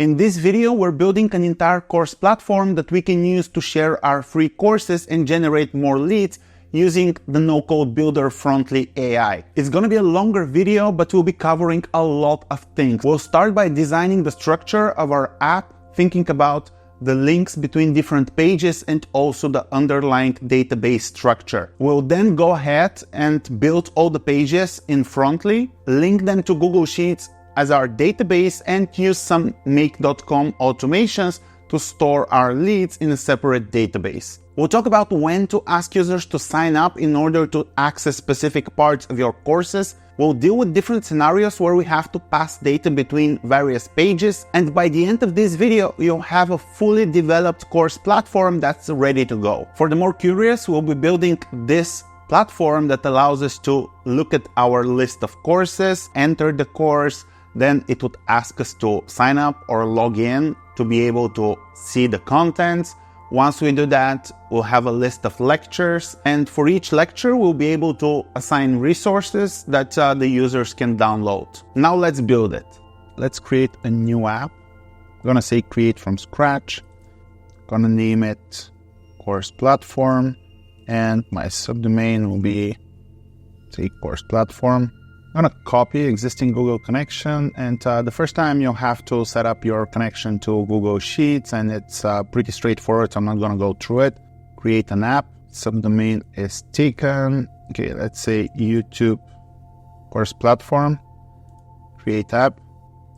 In this video, we're building an entire course platform that we can use to share our free courses and generate more leads using the no-code builder Frontly.ai. It's going to be a longer video, but we'll be covering a lot of things. We'll start by designing the structure of our app, thinking about the links between different pages and also the underlying database structure. We'll then go ahead and build all the pages in Frontly, link them to Google Sheets as our database, and use some make.com automations to store our leads in a separate database. We'll talk about when to ask users to sign up in order to access specific parts of your courses. We'll deal with different scenarios where we have to pass data between various pages. And by the end of this video, you'll have a fully developed course platform that's ready to go. For the more curious, we'll be building this platform that allows us to look at our list of courses, enter the course, then it would ask us to sign up or log in to be able to see the contents. Once we do that, we'll have a list of lectures, and for each lecture, we'll be able to assign resources that the users can download. Now let's build it. Let's create a new app. I'm gonna say create from scratch. Gonna name it course platform, and my subdomain will be, say, course platform. I'm gonna copy existing Google connection, and the first time you'll have to set up your connection to Google Sheets, and it's pretty straightforward, so I'm not gonna go through it. Create an app, subdomain is taken. Okay, let's say YouTube course platform, create app,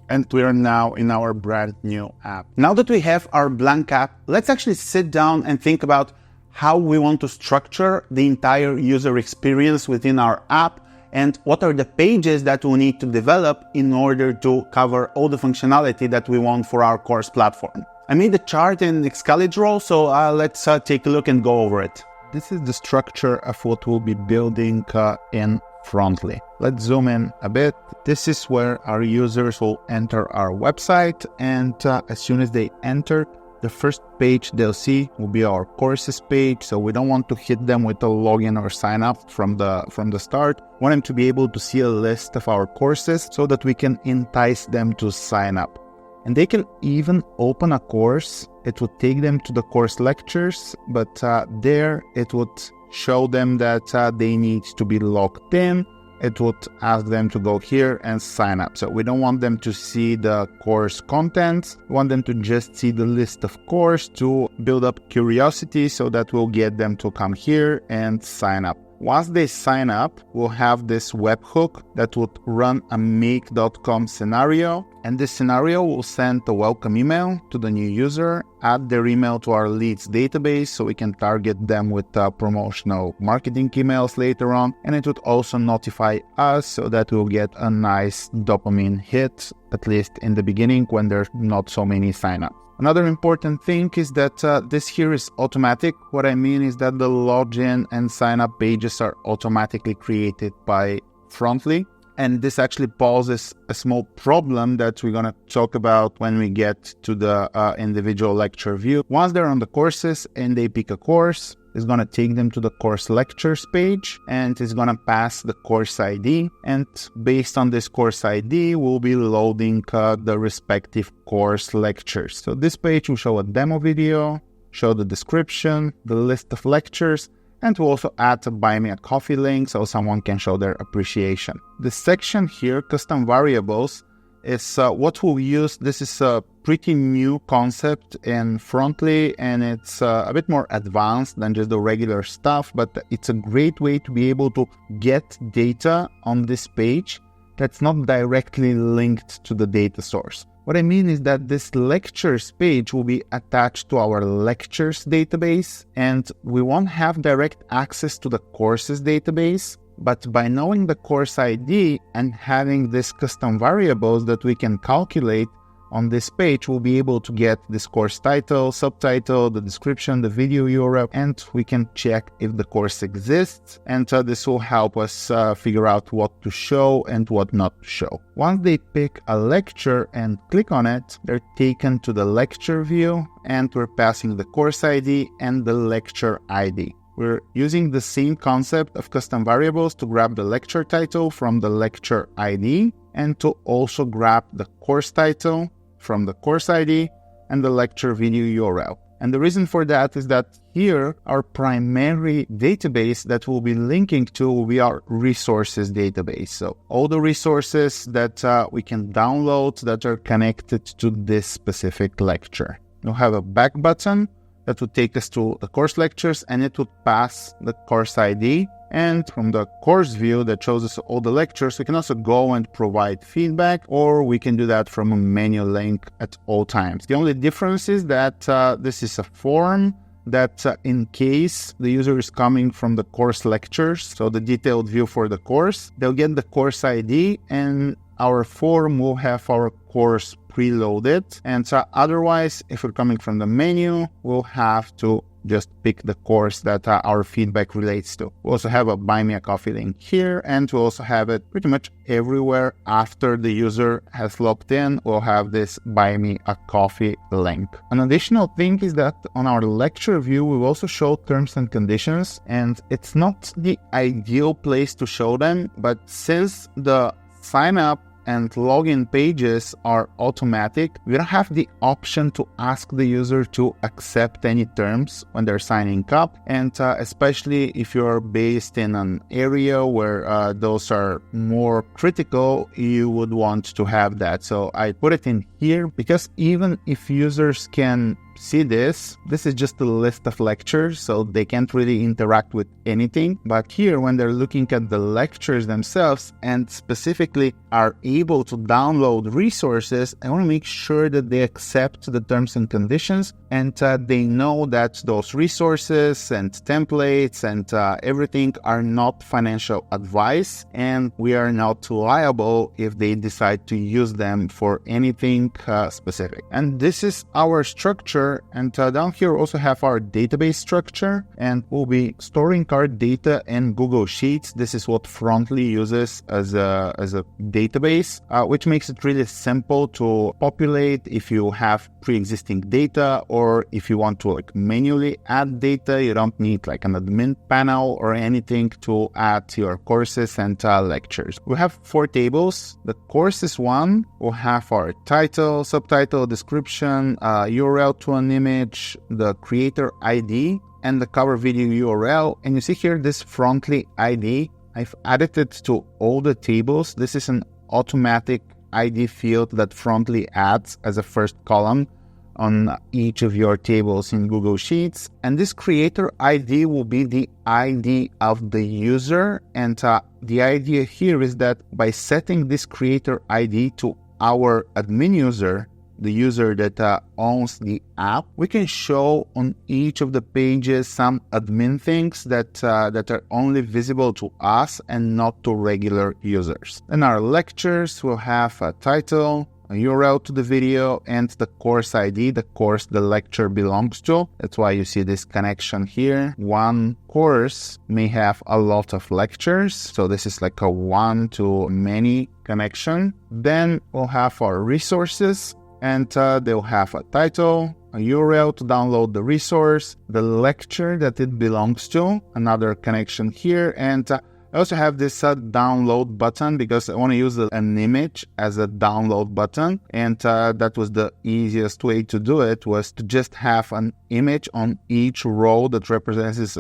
and we are now in our brand new app. Now that we have our blank app, let's actually sit down and think about how we want to structure the entire user experience within our app, and what are the pages that we need to develop in order to cover all the functionality that we want for our course platform. I made a chart in Excalibur, so let's take a look and go over it. This is the structure of what we'll be building in Frontly. Let's zoom in a bit. This is where our users will enter our website, and as soon as they enter, the first page they'll see will be our courses page, so we don't want to hit them with a login or sign up from the start. We want them to be able to see a list of our courses so that we can entice them to sign up. And they can even open a course. It would take them to the course lectures, but there it would show them that they need to be logged in. It would ask them to go here and sign up. So we don't want them to see the course contents. We want them to just see the list of course to build up curiosity, so that we'll get them to come here and sign up. Once they sign up, we'll have this webhook that would run a make.com scenario, and this scenario will send a welcome email to the new user, add their email to our leads database so we can target them with promotional marketing emails later on, and it would also notify us so that we'll get a nice dopamine hit, at least in the beginning when there's not so many signups. Another important thing is that this here is automatic. What I mean is that the login and sign up pages are automatically created by Frontly. And this actually poses a small problem that we're going to talk about when we get to the individual lecture view. Once they're on the courses and they pick a course, it's going to take them to the course lectures page, and it's going to pass the course ID. And based on this course ID, we'll be loading the respective course lectures. So this page will show a demo video, show the description, the list of lectures, and we'll also add a buy me a coffee link so someone can show their appreciation. This section here, custom variables, is what we'll use. This is a pretty new concept in Frontly, and it's a bit more advanced than just the regular stuff, but it's a great way to be able to get data on this page that's not directly linked to the data source. What I mean is that this lectures page will be attached to our lectures database, and we won't have direct access to the courses database. But by knowing the course ID and having these custom variables that we can calculate on this page, we'll be able to get this course title, subtitle, the description, the video URL, and we can check if the course exists. And this will help us figure out what to show and what not to show. Once they pick a lecture and click on it, they're taken to the lecture view, and we're passing the course ID and the lecture ID. We're using the same concept of custom variables to grab the lecture title from the lecture ID and to also grab the course title from the course ID and the lecture video URL. And the reason for that is that here, our primary database that we'll be linking to will be our resources database. So all the resources that we can download that are connected to this specific lecture. We'll have a back button that would take us to the course lectures, and it would pass the course ID. And from the course view that shows us all the lectures, we can also go and provide feedback, or we can do that from a menu link at all times. The only difference is that this is a form that in case the user is coming from the course lectures, so the detailed view for the course, they'll get the course ID and our form will have our course preloaded. And otherwise, if we're coming from the menu, we'll have to just pick the course that our feedback relates to. We also have a Buy Me a Coffee link here, and we also have it pretty much everywhere after the user has logged in. We'll have this Buy Me a Coffee link. An additional thing is that on our lecture view, we will also show terms and conditions, and it's not the ideal place to show them, but since the sign up and login pages are automatic, we don't have the option to ask the user to accept any terms when they're signing up. And especially if you're based in an area where those are more critical, you would want to have that. So I put it in here because even if users can see this is just a list of lectures, so they can't really interact with anything. But here, when they're looking at the lectures themselves and specifically are able to download resources, I want to make sure that they accept the terms and conditions, and they know that those resources and templates and everything are not financial advice, and we are not liable if they decide to use them for anything specific. And this is our structure. And down here we also have our database structure, and we'll be storing our data in Google Sheets. This is what Frontly uses as a database, which makes it really simple to populate if you have pre-existing data, or if you want to manually add data. You don't need an admin panel or anything to add your courses and lectures. We have 4 tables. The courses one will have our title, subtitle, description, URL to an image, the creator ID, and the cover video URL. And you see here this Frontly ID. I've added it to all the tables. This is an automatic ID field that Frontly adds as a first column on each of your tables in Google Sheets. And this creator ID will be the ID of the user. And the idea here is that by setting this creator ID to our admin user, the user that owns the app, we can show on each of the pages some admin things that are only visible to us and not to regular users. And our lectures will have a title, a URL to the video, and the course ID, the course the lecture belongs to. That's why you see this connection here. One course may have a lot of lectures, so this is a one-to-many connection. Then we'll have our resources, and they'll have a title, a URL to download the resource, the lecture that it belongs to, another connection here, and I also have this download button because I want to use an image as a download button, and that was the easiest way to do it, was to just have an image on each row that represents this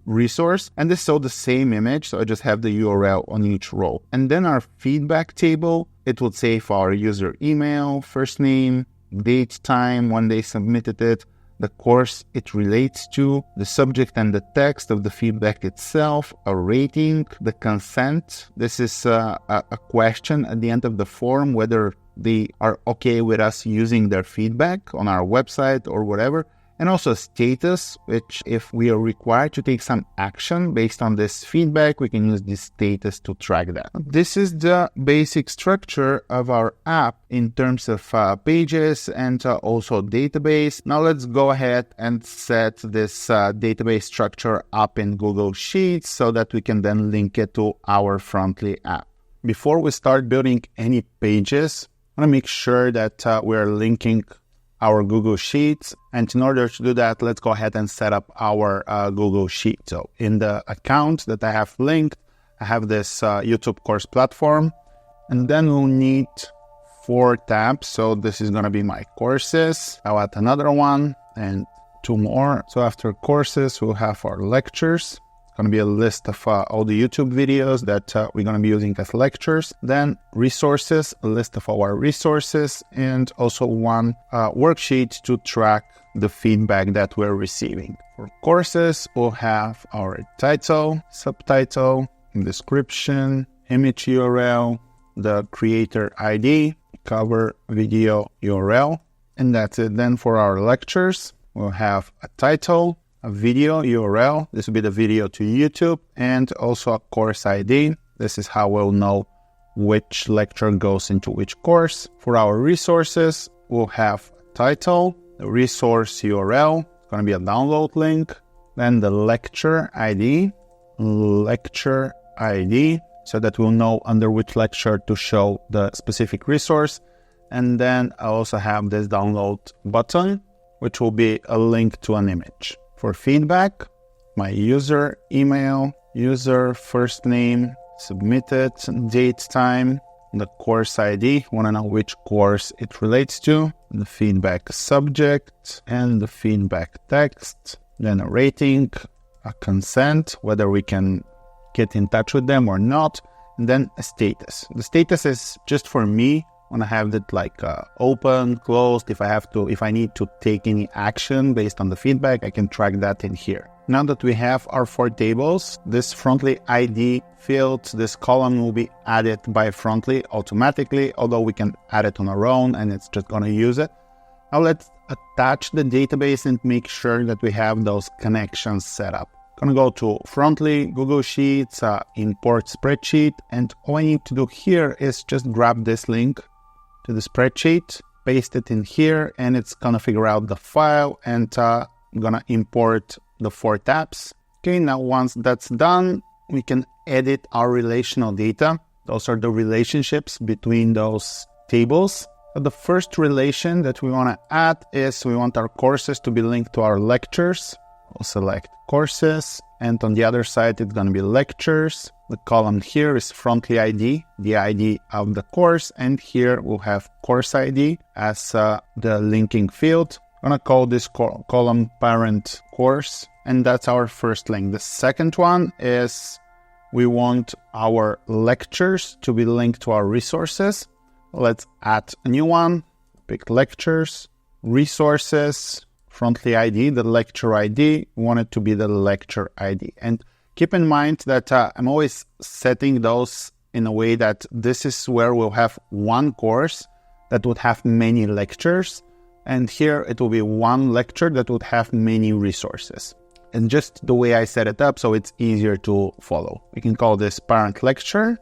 resource, and this is the same image, so I just have the URL on each row. And then our feedback table, it would say for our user email, first name, date, time, when they submitted it, the course it relates to, the subject and the text of the feedback itself, a rating, the consent. This is a question at the end of the form, whether they are okay with us using their feedback on our website or whatever. And also a status, which if we are required to take some action based on this feedback, we can use this status to track that. This is the basic structure of our app in terms of pages and also database. Now let's go ahead and set this database structure up in Google Sheets so that we can then link it to our Frontly app. Before we start building any pages, I want to make sure that we're linking our Google Sheets. And in order to do that, let's go ahead and set up our Google Sheet. So in the account that I have linked, I have this YouTube course platform. And then we'll need 4 tabs. So this is going to be my courses. I'll add another one and 2 more. So after courses, we'll have our lectures. It's going to be a list of all the YouTube videos that we're going to be using as lectures. Then resources, a list of our resources, and also one worksheet to track the feedback that we're receiving. For courses, we'll have our title, subtitle, description, image URL, the creator ID, cover video URL, and that's it. Then for our lectures, we'll have a title, a video URL. This will be the video to YouTube, and also a course ID. This is how we'll know which lecture goes into which course. For our resources, we'll have a title, the resource URL, it's going to be a download link, then the lecture ID, so that we'll know under which lecture to show the specific resource. And then I also have this download button, which will be a link to an image. For feedback, my user email, user first name, submitted, date, time, the course ID, want to know which course it relates to, the feedback subject, and the feedback text, then a rating, a consent, whether we can get in touch with them or not, and then a status. The status is just for me. I want to have it like open, closed. If I need to take any action based on the feedback, I can track that in here. Now that we have our 4 tables, this Frontly ID field, this column will be added by Frontly automatically, although we can add it on our own and it's just going to use it. Now let's attach the database and make sure that we have those connections set up. I'm going to go to Frontly, Google Sheets, import spreadsheet, and all I need to do here is just grab this link to the spreadsheet, paste it in here, and it's going to figure out the file, and I'm going to import the 4 tabs. Okay, now once that's done, we can edit our relational data. Those are the relationships between those tables. So the first relation that we want to add is we want our courses to be linked to our lectures. We'll select courses, and on the other side, it's going to be lectures. The column here is Frontly ID, the ID of the course, and here we'll have course ID as the linking field. I'm going to call this column parent course, and that's our first link. The second one is we want our lectures to be linked to our resources. Let's add a new one, pick lectures, resources, Frontly ID, the lecture ID, we want it to be the lecture ID. And keep in mind that I'm always setting those in a way that this is where we'll have one course that would have many lectures. And here it will be one lecture that would have many resources. And just the way I set it up, so it's easier to follow. We can call this parent lecture.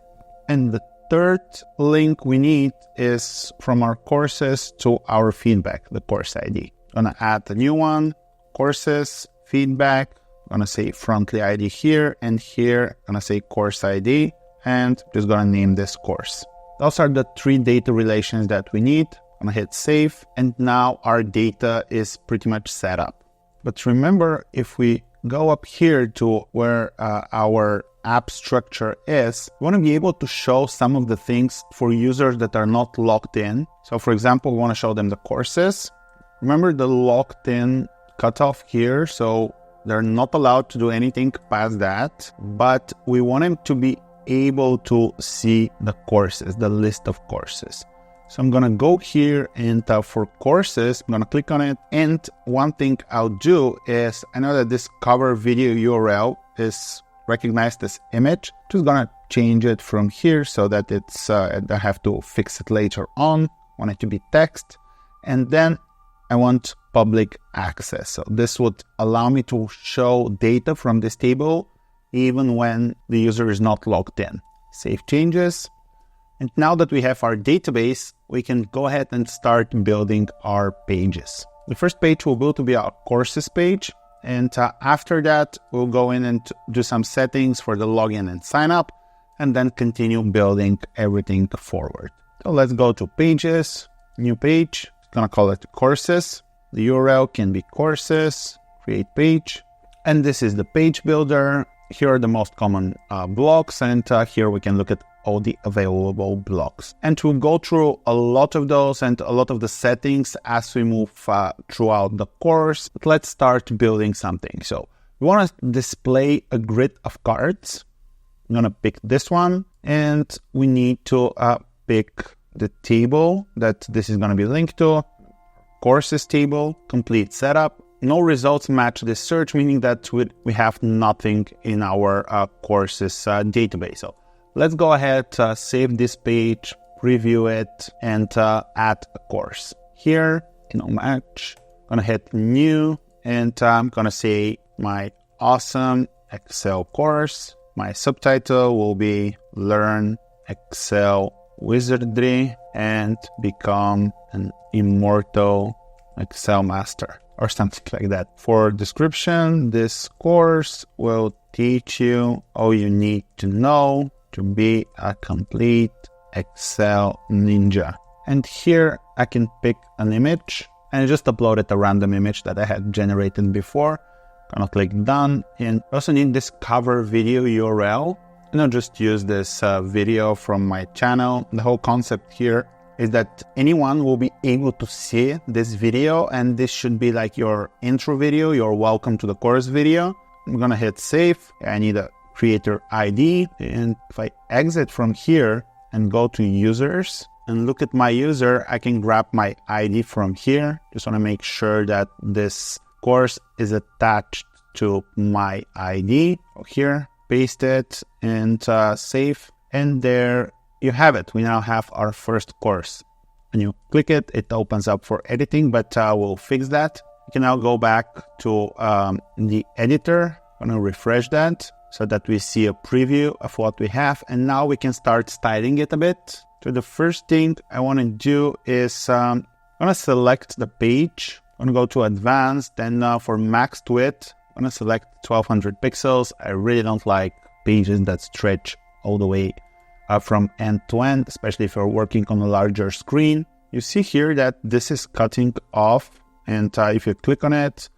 And the third link we need is from our courses to our feedback, the course ID. I'm going to add a new one, courses, feedback. I'm going to say Frontly ID here, and here I'm going to say course ID, and just going to name this course. Those are the 3 data relations that we need. I'm going to hit save, and now our data is pretty much set up. But remember, if we go up here to where our app structure is, we want to be able to show some of the things for users that are not logged in. So for example, we want to show them the courses. Remember the logged in cutoff here, so they're not allowed to do anything past that, but we want them to be able to see the courses, the list of courses. So I'm going to go here and for courses, I'm going to click on it. And one thing I'll do is, I know that this cover video URL is recognized as image. Just going to change it from here so that it's, I have to fix it later on. I want it to be text. And then I want public access. So this would allow me to show data from this table even when the user is not logged in. Save changes. And now that we have our database, we can go ahead and start building our pages. The first page will build to be our courses page. And after that, we'll go in and do some settings for the login and sign up, and then continue building everything forward. So let's go to pages, new page. Gonna call it courses. The URL can be courses, create page. And this is the page builder. Here are the most common blocks, and here we can look at all the available blocks. And we'll go through a lot of those and a lot of the settings as we move throughout the course. But let's start building something. So we want to display a grid of cards. I'm going to pick this one, and we need to pick the table that this is going to be linked to. Courses table, complete setup. No results match this search, meaning that we have nothing in our courses database. So let's go ahead, save this page, preview it, and add a course. Here, match, I'm gonna hit new, and I'm gonna say my awesome Excel course. My subtitle will be Learn Excel Wizardry and Become an Immortal Excel Master, or something like that. For description, this course will teach you all you need to know to be a complete Excel ninja. And here I can pick an image and just upload it a random image that I had generated before. Gonna click done, and also need this cover video URL. And I'll just use this video from my channel. The whole concept here is that anyone will be able to see this video, and this should be like your intro video, your welcome to the course video. I'm gonna hit save. I need a creator ID, and if I exit from here and go to users and look at my user, I can grab my ID from here. Just wanna make sure that this course is attached to my ID. Here, paste it and save, and there you have it. We now have our first course. When you click it, it opens up for editing, but we'll fix that. You can now go back to the editor. I'm going to refresh that so that we see a preview of what we have, and now we can start styling it a bit. So the first thing I want to do is I'm going to select the page. I'm going to go to advanced, then for max width, I'm going to select 1200 pixels. I really don't like pages that stretch all the way from end to end, especially if you're working on a larger screen. You see here that this is cutting off, and if you click on it,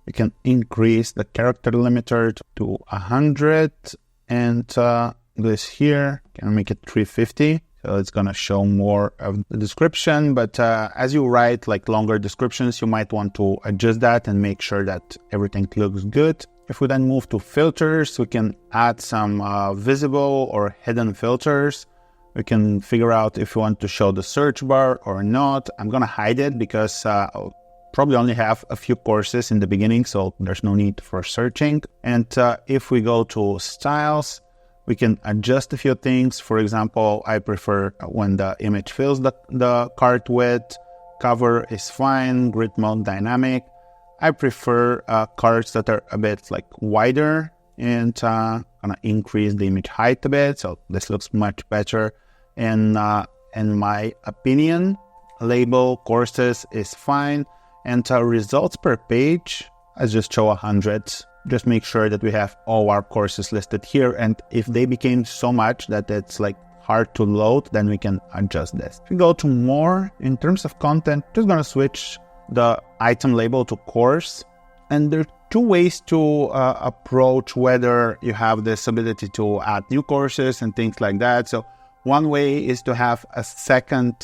you can increase the character limiter to 100, and this here can make it 350. So it's going to show more of the description, but as you write like longer descriptions, you might want to adjust that and make sure that everything looks good. If we then move to filters, we can add some visible or hidden filters. We can figure out if you want to show the search bar or not. I'm going to hide it because I'll probably only have a few courses in the beginning, so there's no need for searching. And if we go to styles, we can adjust a few things. For example, I prefer when the image fills the cart width. Cover is fine, grid mode dynamic. I prefer cards that are a bit like wider, and gonna increase the image height a bit, so this looks much better. And in my opinion, label courses is fine, and results per page, I just show 100. Just make sure that we have all our courses listed here, and if they became so much that it's like hard to load, then we can adjust this. If we go to more, in terms of content, just gonna switch the item label to course. And there are two ways to approach whether you have this ability to add new courses and things like that. So one way is to have a second,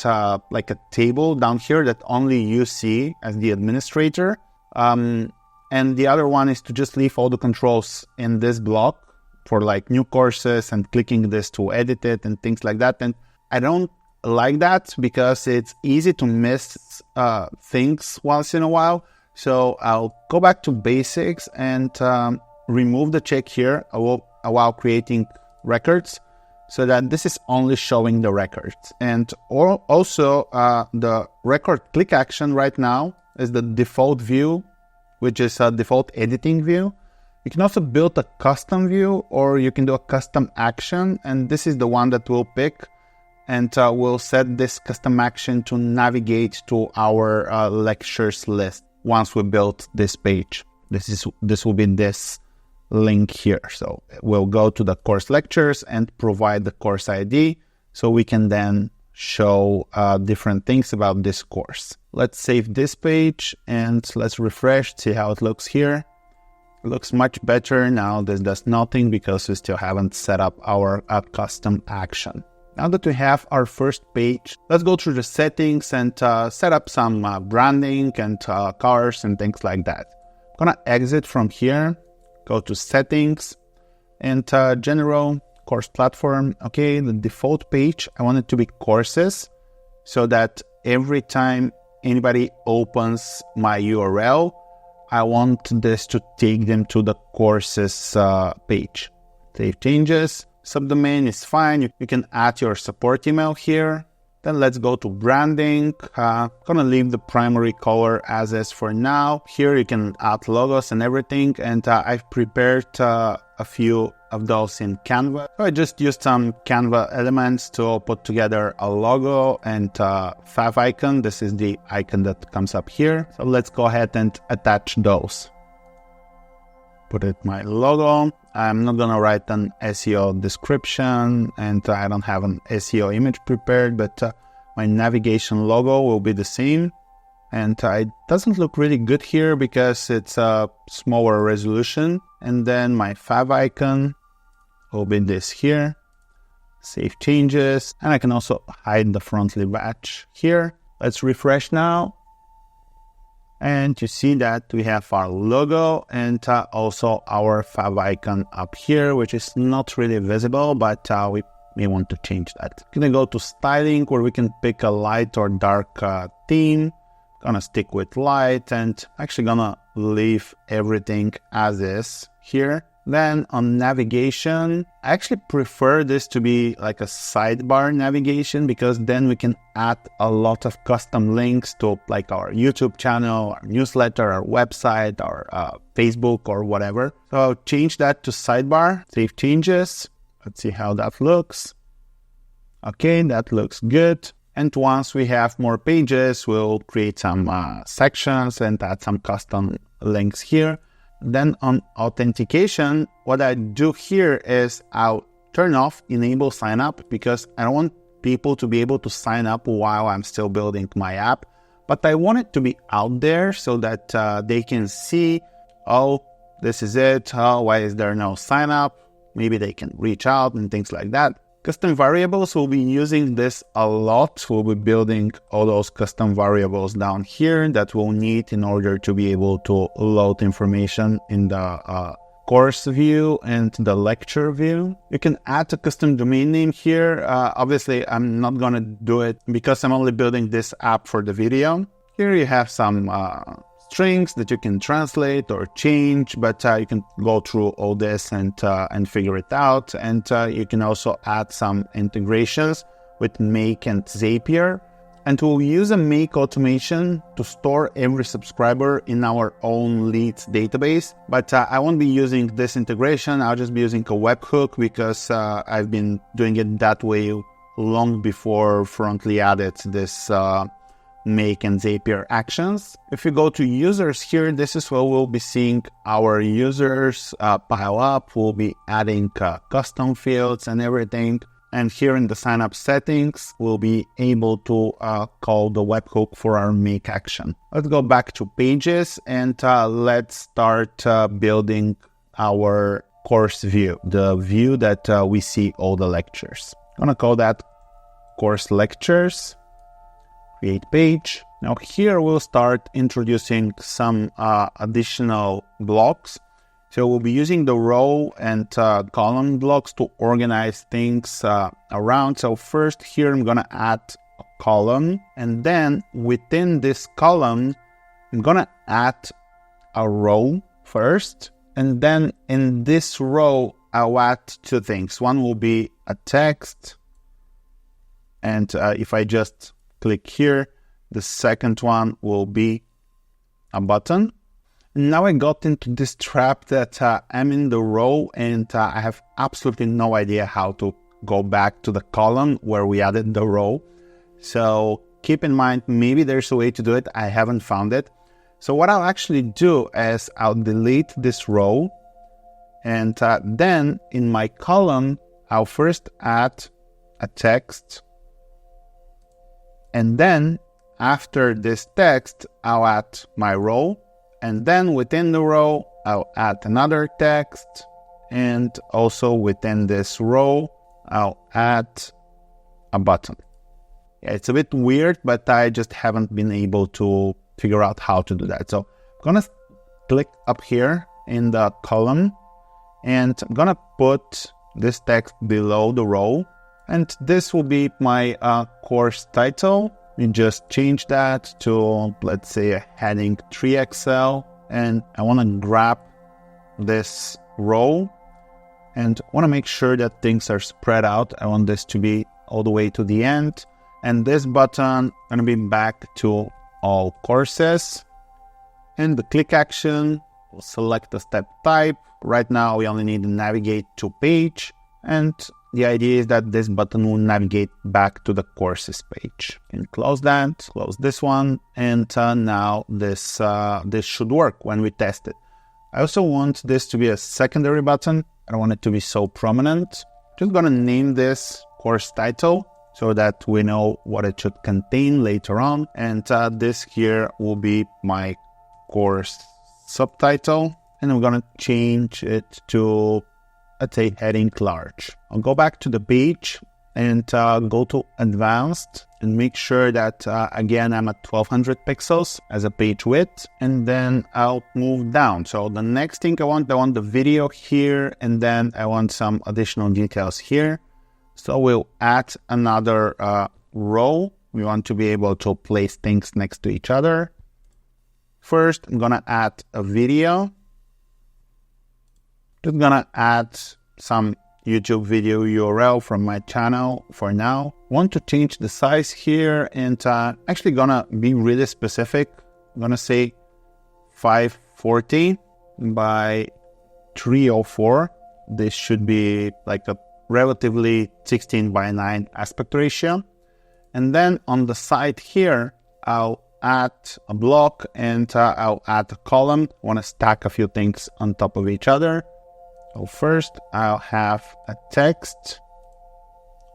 like a table down here that only you see as the administrator. And the other one is to just leave all the controls in this block for like new courses and clicking this to edit it and things like that. And I don't like that because it's easy to miss things once in a while. So I'll go back to basics and remove the check here while creating records, so that this is only showing the records. And also the record click action right now is the default view, which is a default editing view. You can also build a custom view, or you can do a custom action, and this is the one that we'll pick. And we'll set this custom action to navigate to our lectures list once we build this page. This will be this link here. So we'll go to the course lectures and provide the course ID, so we can then show different things about this course. Let's save this page and let's refresh, see how it looks here. It looks much better now. This does nothing because we still haven't set up our custom action. Now that we have our first page, let's go through the settings and set up some branding and colors and things like that. I'm gonna exit from here, go to settings and general course platform. Okay, the default page, I want it to be courses so that every time anybody opens my URL, I want this to take them to the courses page. Save changes. Subdomain is fine. You can add your support email here. Then let's go to branding. Gonna leave the primary color as is for now. Here you can add logos and everything. And I've prepared a few of those in Canva. So I just used some Canva elements to put together a logo and fav icon. This is the icon that comes up here. So let's go ahead and attach those. Put it my logo. I'm not gonna write an SEO description and I don't have an SEO image prepared, but my navigation logo will be the same. And it doesn't look really good here because it's a smaller resolution. And then my fav icon will be this here. Save changes. And I can also hide the Frontly badge here. Let's refresh now. And you see that we have our logo and also our fav icon up here, which is not really visible, but we may want to change that. I'm gonna go to styling where we can pick a light or dark theme. Gonna stick with light and actually gonna leave everything as is here. Then on navigation, I actually prefer this to be like a sidebar navigation because then we can add a lot of custom links to like our YouTube channel, our newsletter, our website, our Facebook or whatever. So change that to sidebar, save changes. Let's see how that looks. Okay, that looks good. And once we have more pages, we'll create some sections and add some custom links here. Then on authentication, what I do here is I'll turn off enable sign up because I don't want people to be able to sign up while I'm still building my app. But I want it to be out there so that they can see, oh, this is it. Oh, why is there no sign up? Maybe they can reach out and things like that. Custom variables, we'll be using this a lot. We'll be building all those custom variables down here that we'll need in order to be able to load information in the course view and the lecture view. You can add a custom domain name here. Obviously, I'm not going to do it because I'm only building this app for the video. Here you have some strings that you can translate or change, but you can go through all this and figure it out. And you can also add some integrations with Make and Zapier. And we'll use a Make automation to store every subscriber in our own leads database. But I won't be using this integration. I'll just be using a webhook because I've been doing it that way long before Frontly added this Make and Zapier actions. If you go to users here, this is where we'll be seeing our users pile up. We'll be adding custom fields and everything. And here in the sign up settings, we'll be able to call the webhook for our make action. Let's go back to pages and let's start building our course view, the view that we see all the lectures. I'm gonna call that course lectures. Create page. Now here we'll start introducing some additional blocks. So we'll be using the row and column blocks to organize things around. So first here I'm gonna add a column, and then within this column I'm gonna add a row first, and then in this row I'll add two things. One will be a text, and if I just click here, the second one will be a button. Now I got into this trap that I'm in the row and I have absolutely no idea how to go back to the column where we added the row. So keep in mind, maybe there's a way to do it. I haven't found it. So what I'll actually do is I'll delete this row, and then in my column, I'll first add a text. And then after this text, I'll add my row. And then within the row, I'll add another text. And also within this row, I'll add a button. Yeah, it's a bit weird, but I just haven't been able to figure out how to do that. So I'm gonna click up here in the column, and I'm gonna put this text below the row, and this will be my course title. We just change that to, let's say, a heading 3XL, and I want to grab this row and want to make sure that things are spread out. I want this to be all the way to the end, and this button going to be back to all courses, and the click action will select the step type. Right now we only need to navigate to page, and the idea is that this button will navigate back to the courses page. And close that, close this one, and now this should work when we test it. I also want this to be a secondary button. I don't want it to be so prominent. Just gonna name this course title so that we know what it should contain later on. And this here will be my course subtitle. And I'm gonna change it to, let's say, heading large. I'll go back to the page and go to advanced and make sure that, again, I'm at 1200 pixels as a page width, and then I'll move down. So the next thing I want the video here, and then I want some additional details here. So we'll add another row. We want to be able to place things next to each other. First, I'm gonna add a video. Just gonna add some YouTube video URL from my channel for now. Want to change the size here, and actually gonna be really specific. I'm gonna say 540 by 304. This should be like a relatively 16:9 aspect ratio. And then on the side here, I'll add a block, and I'll add a column. I want to stack a few things on top of each other. So first, I'll have a text,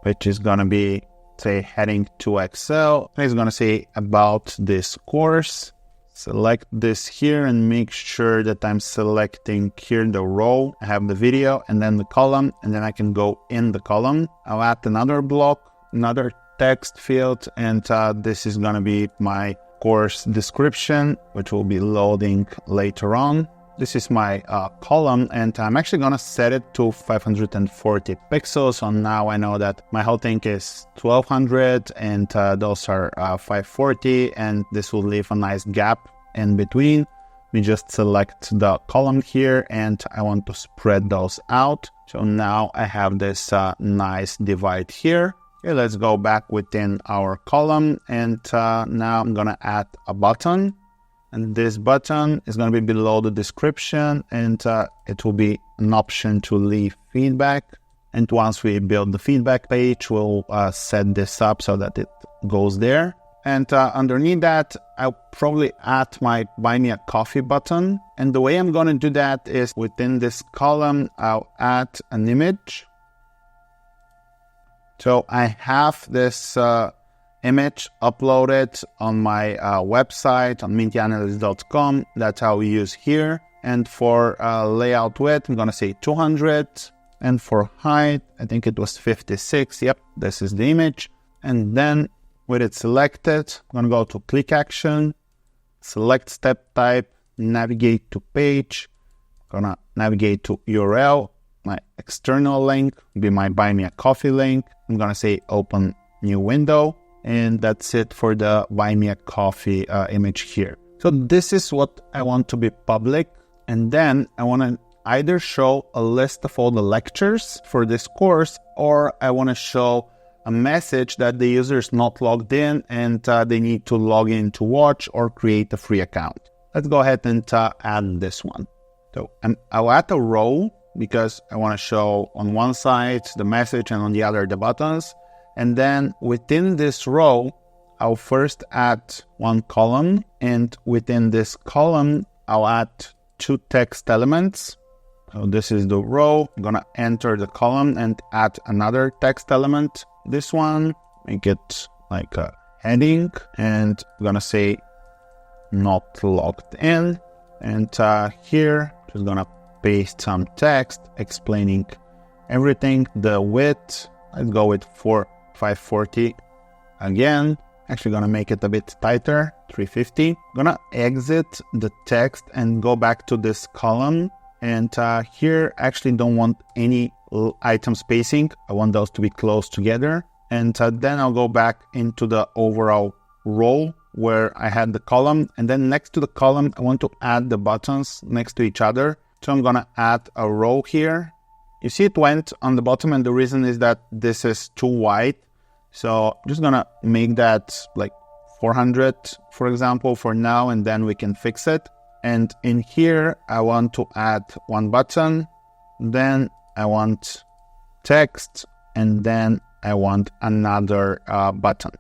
which is going to be, say, heading 2XL. It's going to say about this course. Select this here and make sure that I'm selecting here the row. I have the video and then the column, and then I can go in the column. I'll add another block, another text field, and this is going to be my course description, which will be loading later on. This is my column, and I'm actually going to set it to 540 pixels. So now I know that my whole thing is 1200 and those are 540, and this will leave a nice gap in between. We just select the column here, and I want to spread those out. So now I have this nice divide here. Okay, let's go back within our column, and now I'm going to add a button. And this button is going to be below the description, and it will be an option to leave feedback. And once we build the feedback page, we'll set this up so that it goes there. And underneath that, I'll probably add my Buy Me a Coffee button. And the way I'm going to do that is within this column, I'll add an image. So I have this image uploaded on my website on mintyanalyst.com. That's how we use here. And for layout width, I'm going to say 200. And for height, I think it was 56. Yep, this is the image. And then with it selected, I'm going to go to click action, select step type, navigate to page. I'm going to navigate to URL. My external link will be my Buy Me a Coffee link. I'm going to say open new window. And that's it for the Buy Me a Coffee image here. So this is what I want to be public. And then I want to either show a list of all the lectures for this course, or I want to show a message that the user is not logged in and they need to log in to watch or create a free account. Let's go ahead and add this one. So I'll add a row because I want to show on one side the message and on the other the buttons. And then within this row, I'll first add one column, and within this column, I'll add two text elements. So this is the row. I'm gonna enter the column and add another text element. This one, make it like a heading, and I'm gonna say not logged in. And here, just gonna paste some text explaining everything. The width, let's go with 540 again. Actually gonna make it a bit tighter, 350. Gonna exit the text and go back to this column. And here, actually don't want any item spacing. I want those to be close together. And then I'll go back into the overall row where I had the column. And then next to the column, I want to add the buttons next to each other. So I'm gonna add a row here. You see it went on the bottom, and the reason is that this is too wide. So I'm just gonna make that like 400, for example, for now, and then we can fix it. And in here, I want to add one button, then I want text, and then I want another button.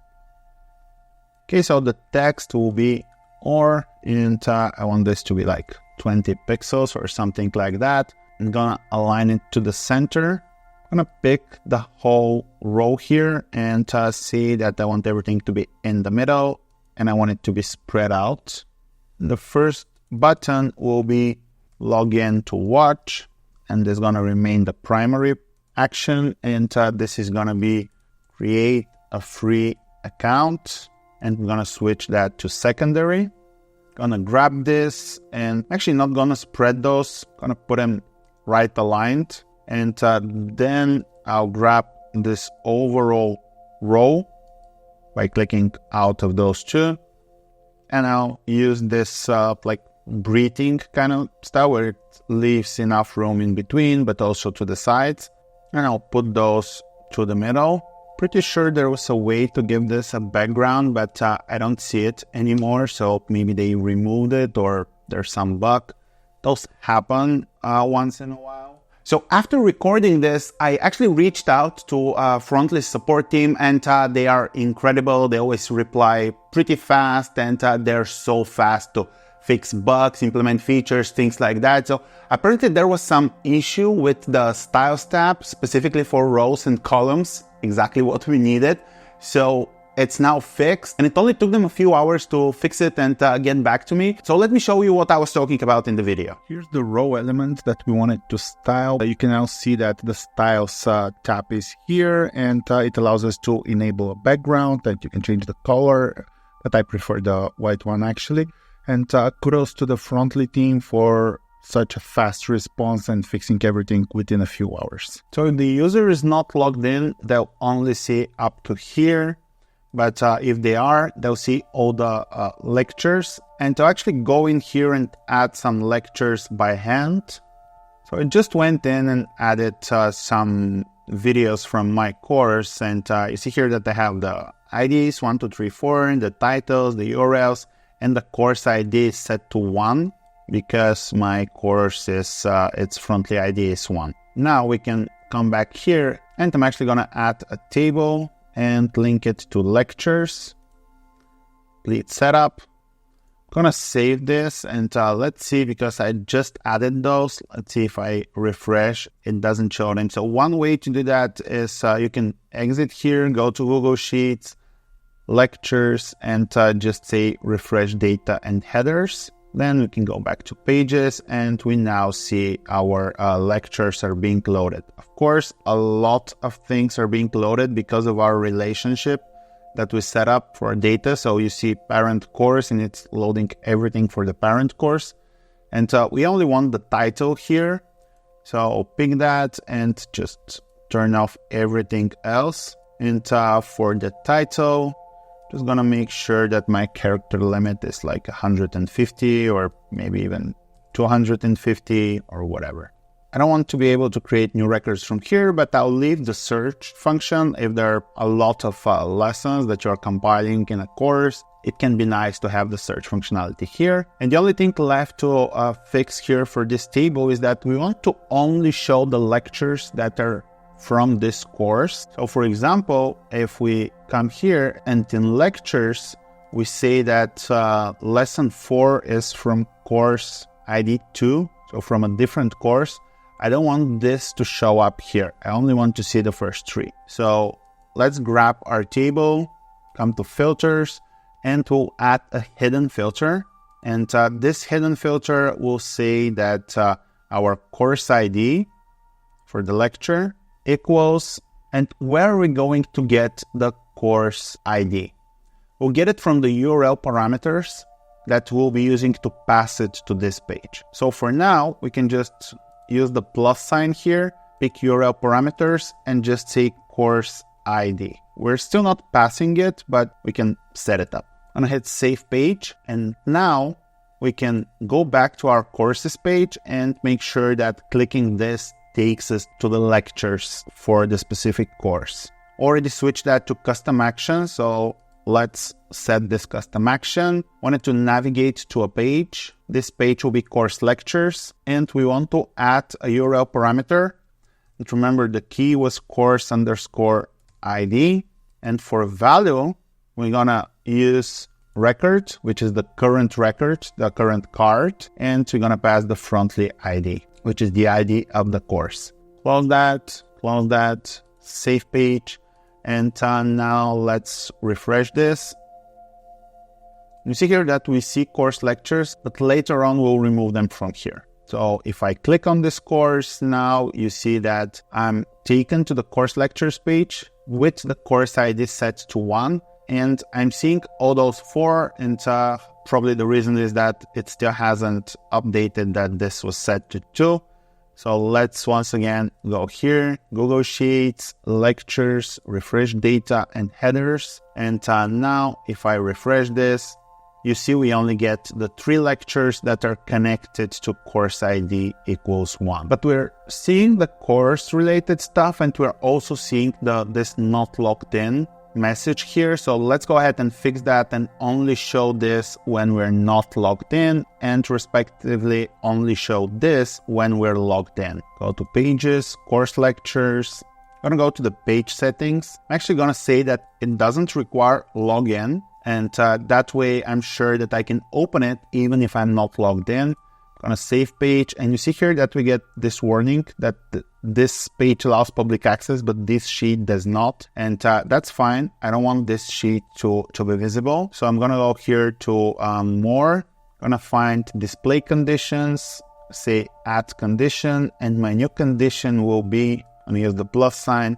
Okay, so the text will be or, and I want this to be like 20 pixels or something like that. I'm gonna align it to the center. I'm gonna pick the whole row here and see that I want everything to be in the middle and I want it to be spread out. The first button will be log in to watch, and this is gonna remain the primary action, and this is gonna be create a free account, and we're gonna switch that to secondary. Gonna grab this and actually not gonna spread those, gonna put them right aligned. And then I'll grab this overall row by clicking out of those two. And I'll use this like breathing kind of stuff where it leaves enough room in between, but also to the sides. And I'll put those to the middle. Pretty sure there was a way to give this a background, but I don't see it anymore. So maybe they removed it or there's some bug. Those happen once in a while. So after recording this, I actually reached out to Frontly support team, and they are incredible. They always reply pretty fast, and they're so fast to fix bugs, implement features, things like that. So apparently there was some issue with the styles tab, specifically for rows and columns, exactly what we needed. So it's now fixed, and it only took them a few hours to fix it and get back to me. So let me show you what I was talking about in the video. Here's the row element that we wanted to style. You can now see that the styles tab is here, and it allows us to enable a background that you can change the color, but I prefer the white one actually. And kudos to the Frontly team for such a fast response and fixing everything within a few hours. So if the user is not logged in, they'll only see up to here. But if they are, they'll see all the lectures. And to actually go in here and add some lectures by hand. So I just went in and added some videos from my course. And you see here that I have the IDs 1, 2, 3, 4, the titles, the URLs, and the course ID is set to 1 because my course is, its Frontly ID is 1. Now we can come back here, and I'm actually gonna add a table and link it to lectures. Complete setup. I'm gonna save this, and let's see, because I just added those. Let's see if I refresh, it doesn't show them. So one way to do that is you can exit here, go to Google Sheets, lectures, and just say refresh data and headers. Then we can go back to pages, and we now see our lectures are being loaded. Of course, a lot of things are being loaded because of our relationship that we set up for data. So you see parent course, and it's loading everything for the parent course. And we only want the title here. So I'll pick that and just turn off everything else. And for the title, just gonna make sure that my character limit is like 150 or maybe even 250 or whatever. I don't want to be able to create new records from here, but I'll leave the search function. If there are a lot of lessons that you're compiling in a course, it can be nice to have the search functionality here. And the only thing left to fix here for this table is that we want to only show the lectures that are from this course. So for example, if we come here and in lectures, we say that lesson 4 is from course ID 2, so from a different course. I don't want this to show up here. I only want to see the first 3. So let's grab our table, come to filters, and we'll add a hidden filter. And this hidden filter will say that our course ID for the lecture equals And where are we going to get the course ID? We'll get it from the URL parameters that we'll be using to pass it to this page. So for now, we can just use the plus sign here, pick URL parameters, and just say course ID. We're still not passing it, but we can set it up. I'm gonna hit save page, and now we can go back to our courses page and make sure that clicking this takes us to the lectures for the specific course. Already switched that to custom action, so let's set this custom action. Wanted to navigate to a page. This page will be course lectures, and we want to add a URL parameter. And remember, the key was course_ID. And for value, we're gonna use record, which is the current record, the current card, and we're gonna pass the Frontly ID, which is the ID of the course. Close that, save page, and now let's refresh this. You see here that we see course lectures, but later on we'll remove them from here. So if I click on this course now, you see that I'm taken to the course lectures page with the course ID set to 1, and I'm seeing all those 4, and probably the reason is that it still hasn't updated that this was set to 2. So let's once again go here, Google Sheets, lectures, refresh data and headers. And now if I refresh this, you see we only get the 3 lectures that are connected to course ID equals 1. But we're seeing the course related stuff, and we're also seeing this not logged in message here. So let's go ahead and fix that and only show this when we're not logged in, and respectively only show this when we're logged in. Go to pages, course lectures. I'm gonna go to the page settings. I'm actually gonna say that it doesn't require login, and that way I'm sure that I can open it even if I'm not logged in. I'm gonna save page, and you see here that we get this warning that this page allows public access, but this sheet does not, and that's fine. I don't want this sheet to be visible, so I'm gonna go here to more, gonna find display conditions, say add condition, and my new condition will be, I'm gonna use the plus sign,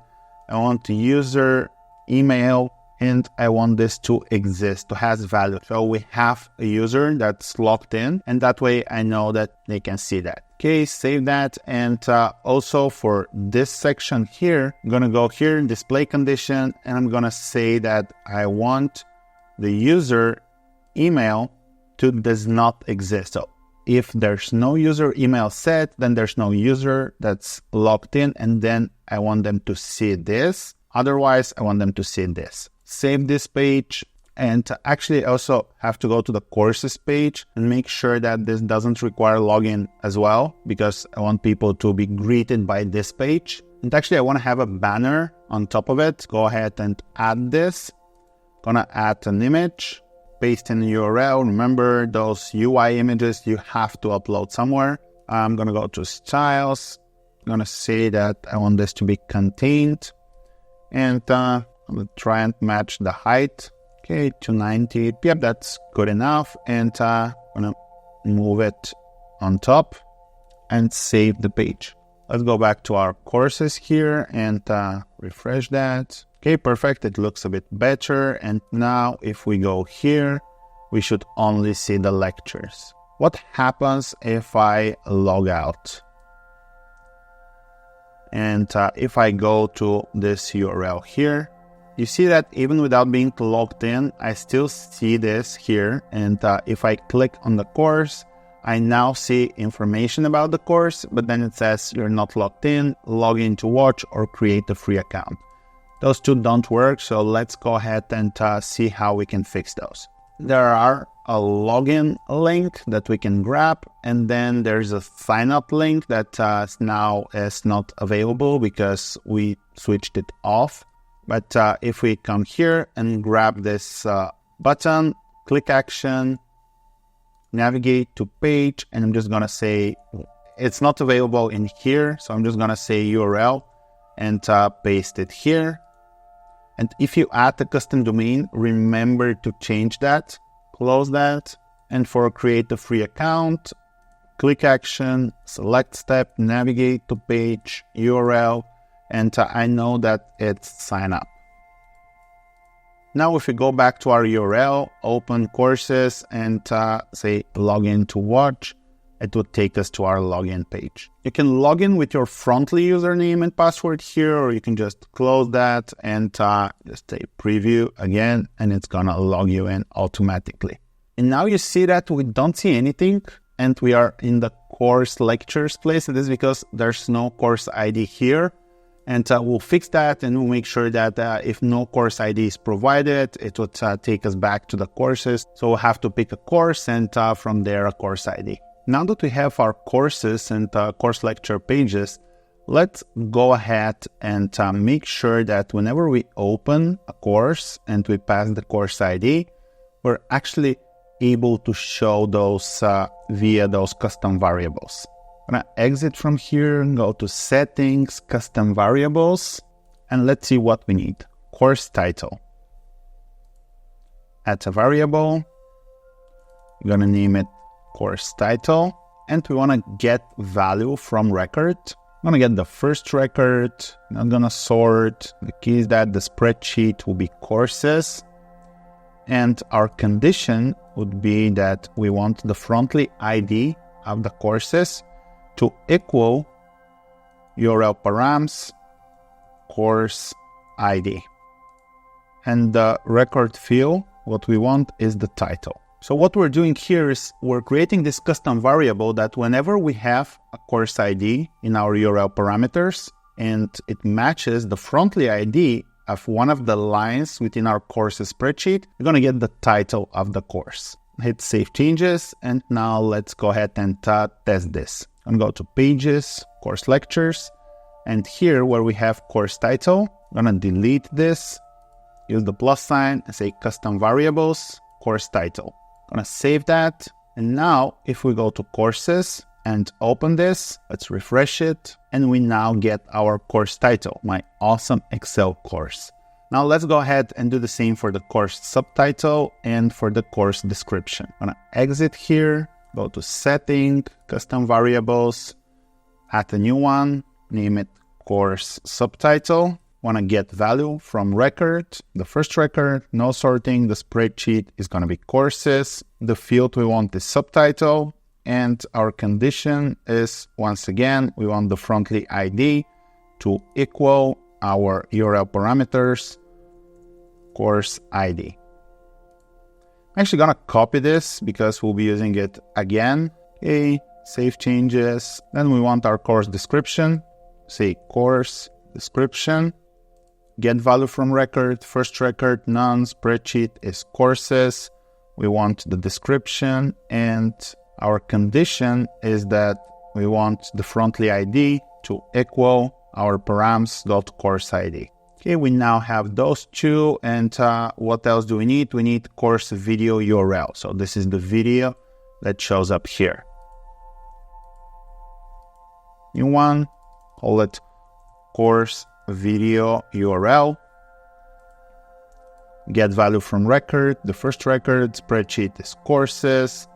I want the user email, and I want this to exist, to has value. So we have a user that's logged in, and that way I know that they can see that. Okay, save that. And also for this section here, I'm gonna go here, display condition, and I'm gonna say that I want the user email to does not exist. So if there's no user email set, then there's no user that's logged in, and then I want them to see this. Otherwise, I want them to see this. Save this page, and actually also have to go to the courses page and make sure that this doesn't require login as well, because I want people to be greeted by this page. And actually I want to have a banner on top of it. Go ahead and add this. Gonna add an image, paste in the URL. Remember, those UI images you have to upload somewhere. I'm gonna go to styles. I'm gonna say that I want this to be contained, and I'm gonna try and match the height. Okay, 290. Yep, that's good enough. And I'm gonna move it on top and save the page. Let's go back to our courses here and refresh that. Okay, perfect. It looks a bit better. And now if we go here, we should only see the lectures. What happens if I log out? And if I go to this URL here, you see that even without being logged in, I still see this here. And if I click on the course, I now see information about the course, but then it says you're not logged in, log in to watch or create a free account. Those two don't work, so let's go ahead and see how we can fix those. There are a login link that we can grab, and then there's a sign up link that now is not available because we switched it off. But if we come here and grab this button, click action, navigate to page, and I'm just gonna say it's not available in here, so I'm just gonna say URL and paste it here. And if you add a custom domain, remember to change that, close that, and for create a free account, click action, select step, navigate to page, URL, and I know that it's sign up. Now, if we go back to our URL, open courses, and say login to watch, it would take us to our login page. You can log in with your Frontly username and password here, or you can just close that and just say preview again, and it's gonna log you in automatically. And now you see that we don't see anything, and we are in the course lectures place. And this is because there's no course ID here. And we'll fix that, and we'll make sure that if no course ID is provided, it would take us back to the courses. So we'll have to pick a course, and from there a course ID. Now that we have our courses and course lecture pages, let's go ahead and make sure that whenever we open a course and we pass the course ID, we're actually able to show those via those custom variables. I'm gonna exit from here and go to settings, custom variables, and let's see what we need. Course title. Add a variable. We're gonna name it course title, and we wanna get value from record. I'm gonna get the first record. I'm gonna sort. The key is that the spreadsheet will be courses, and our condition would be that we want the Frontly ID of the courses to equal URL params course ID. And the record field, what we want is the title. So what we're doing here is we're creating this custom variable that whenever we have a course ID in our URL parameters and it matches the Frontly ID of one of the lines within our courses spreadsheet, we're going to get the title of the course. Hit save changes, and now let's go ahead and test this. I'm going to go to pages, course lectures, and here where we have course title, I'm going to delete this, use the plus sign and say custom variables, course title. I'm going to save that. And now if we go to courses and open this, let's refresh it. And we now get our course title, my awesome Excel course. Now let's go ahead and do the same for the course subtitle and for the course description. I'm going to exit here, go to setting, custom variables, add a new one, name it course subtitle. Want to get value from record, the first record, no sorting, the spreadsheet is going to be courses. The field we want is subtitle, and our condition is, once again, we want the Frontly ID to equal our URL parameters, course ID. I'm actually going to copy this because we'll be using it again. Okay, save changes. Then we want our course description. Say course description. Get value from record, first record, none, spreadsheet is courses. We want the description, and our condition is that we want the Frontly ID to equal our params.course ID. Okay, we now have those two, and what else do we need? We need course video URL. So this is the video that shows up here. New one, call it course video URL. Get value from record, the first record, spreadsheet is courses.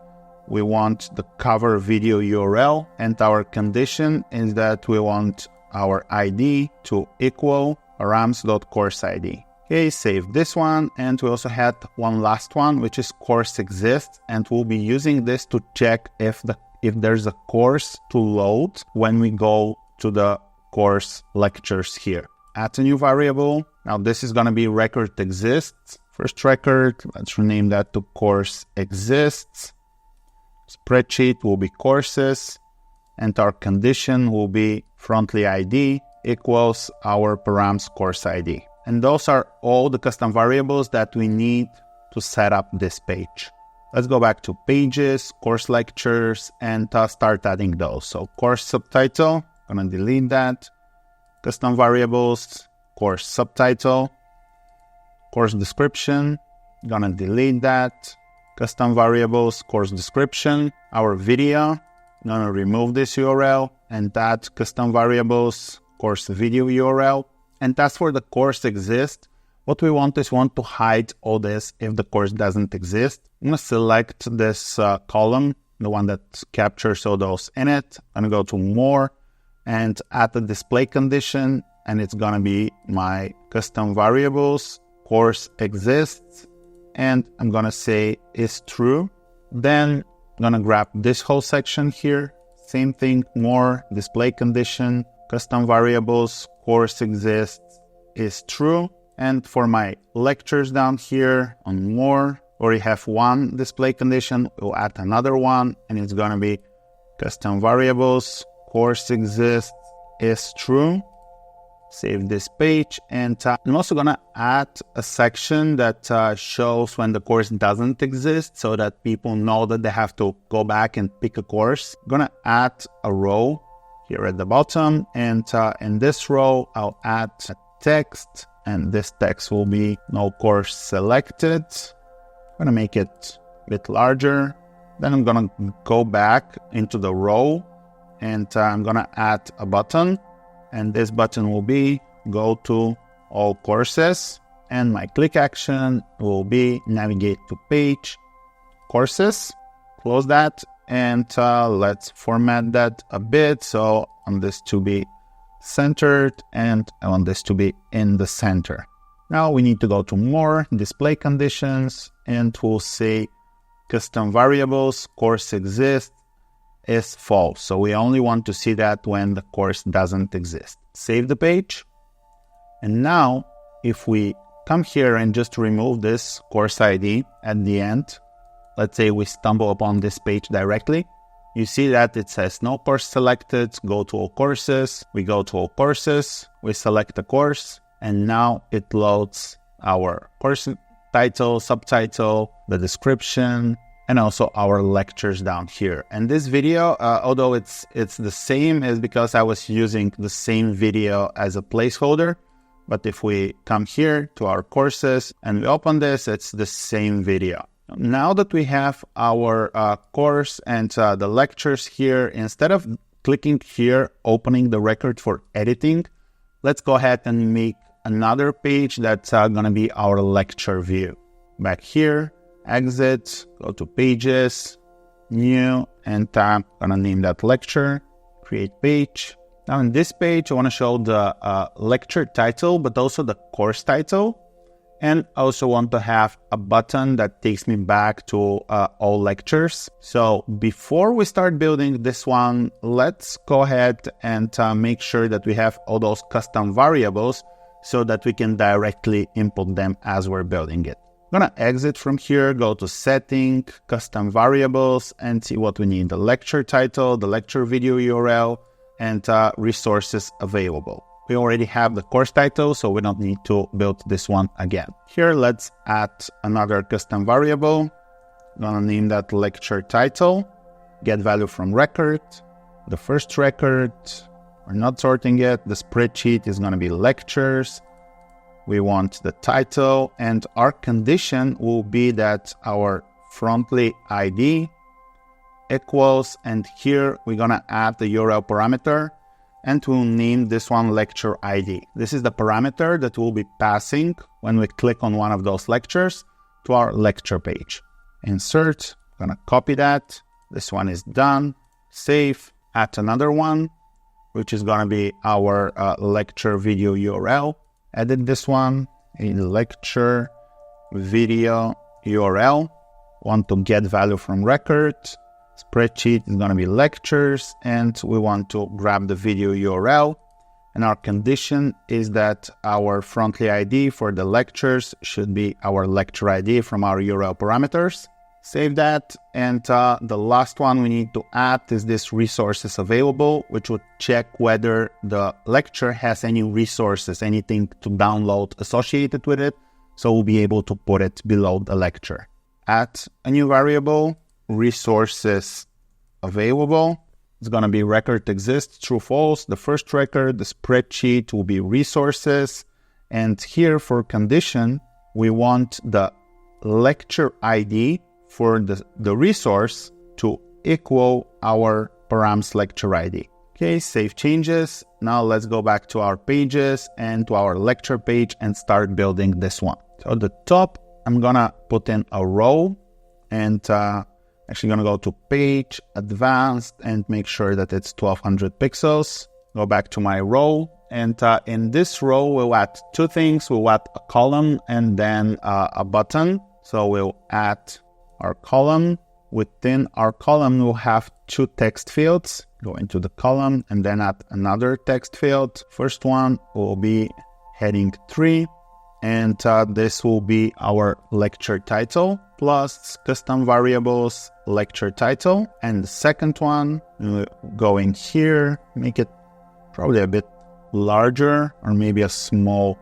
We want the cover video URL, and our condition is that we want our ID to equal params.course ID. Okay, save this one, and we also had one last one, which is course exists, and we'll be using this to check if there's a course to load when we go to the course lectures here. Add a new variable. Now this is going to be record exists. First record, let's rename that to course exists. Spreadsheet will be courses, and our condition will be Frontly ID equals our params course ID. And those are all the custom variables that we need to set up this page. Let's go back to pages, course lectures, and start adding those. So course subtitle, I'm going to delete that. Custom variables, course subtitle. Course description, I'm going to delete that. Custom variables, course description. Our video, I'm going to remove this URL and add custom variables, course video URL. And that's for the course exists. What we want is to hide all this if the course doesn't exist. I'm going to select this column, the one that captures all those in it. I'm going to go to more and add the display condition. and it's gonna be my custom variables, course exists, and I'm gonna say is true. Then I'm gonna grab this whole section here. Same thing, more, display condition, custom variables, course exists, is true. And for my lectures down here on more, already have one display condition, we'll add another one, and it's gonna be custom variables, course exists, is true. Save this page, and I'm also gonna add a section that shows when the course doesn't exist, so that people know that they have to go back and pick a course. I'm gonna add a row here at the bottom, and in this row I'll add a text, and this text will be no course selected. I'm gonna make it a bit larger. Then I'm gonna go back into the row, and I'm gonna add a button. And this button will be go to all courses, and my click action will be navigate to page courses. Close that, and let's format that a bit. So I want this to be centered, and I want this to be in the center. Now we need to go to more display conditions, and we'll say custom variables, course exists, is false. So we only want to see that when the course doesn't exist. Save the page. And now if we come here and just remove this course ID at the end, let's say we stumble upon this page directly, you see that it says no course selected, go to all courses. We go to all courses, we select the course, and now it loads our course title, subtitle, the description, and also our lectures down here. And this video, although it's the same, is because I was using the same video as a placeholder. But if we come here to our courses and we open this, it's the same video. Now that we have our course and the lectures here, instead of clicking here, opening the record for editing, let's go ahead and make another page that's gonna be our lecture view. Back here, exit, go to pages, new, and I'm gonna name that lecture, create page. Now in this page, I wanna show the lecture title, but also the course title. And I also want to have a button that takes me back to all lectures. So before we start building this one, let's go ahead and make sure that we have all those custom variables so that we can directly input them as we're building it. I'm gonna exit from here, go to setting, custom variables, and see what we need. The lecture title, the lecture video URL, and resources available. We already have the course title, so we don't need to build this one again. Here, let's add another custom variable. I'm gonna name that lecture title, get value from record, the first record, we're not sorting it, the spreadsheet is gonna be lectures. We want the title, and our condition will be that our Frontly ID equals, and here we're gonna add the URL parameter, and we'll name this one lecture ID. This is the parameter that we'll be passing when we click on one of those lectures to our lecture page. Insert, I'm gonna copy that. This one is done. Save, add another one, which is gonna be our lecture video URL. Edit this one, a lecture video URL. Want to get value from record. Spreadsheet is going to be lectures, and we want to grab the video URL. And our condition is that our Frontly ID for the lectures should be our lecture ID from our URL parameters. Save that, and the last one we need to add is this resources available, which would check whether the lecture has any resources, anything to download associated with it, so we'll be able to put it below the lecture. Add a new variable, resources available. It's going to be record exists, true, false. The first record, the spreadsheet will be resources, and here for condition, we want the lecture ID for the resource to equal our params lecture ID. Okay, save changes. Now let's go back to our pages and to our lecture page and start building this one. So at the top, I'm gonna put in a row, and actually gonna go to page, advanced, and make sure that it's 1200 pixels. Go back to my row, And in this row, we'll add two things. We'll add a column and then a button. So we'll add our column. Within our column, we'll have two text fields. Go into the column and then add another text field. First one will be heading 3. And this will be our lecture title plus custom variables lecture title. And the second one, we'll go in here, make it probably a bit larger or maybe a small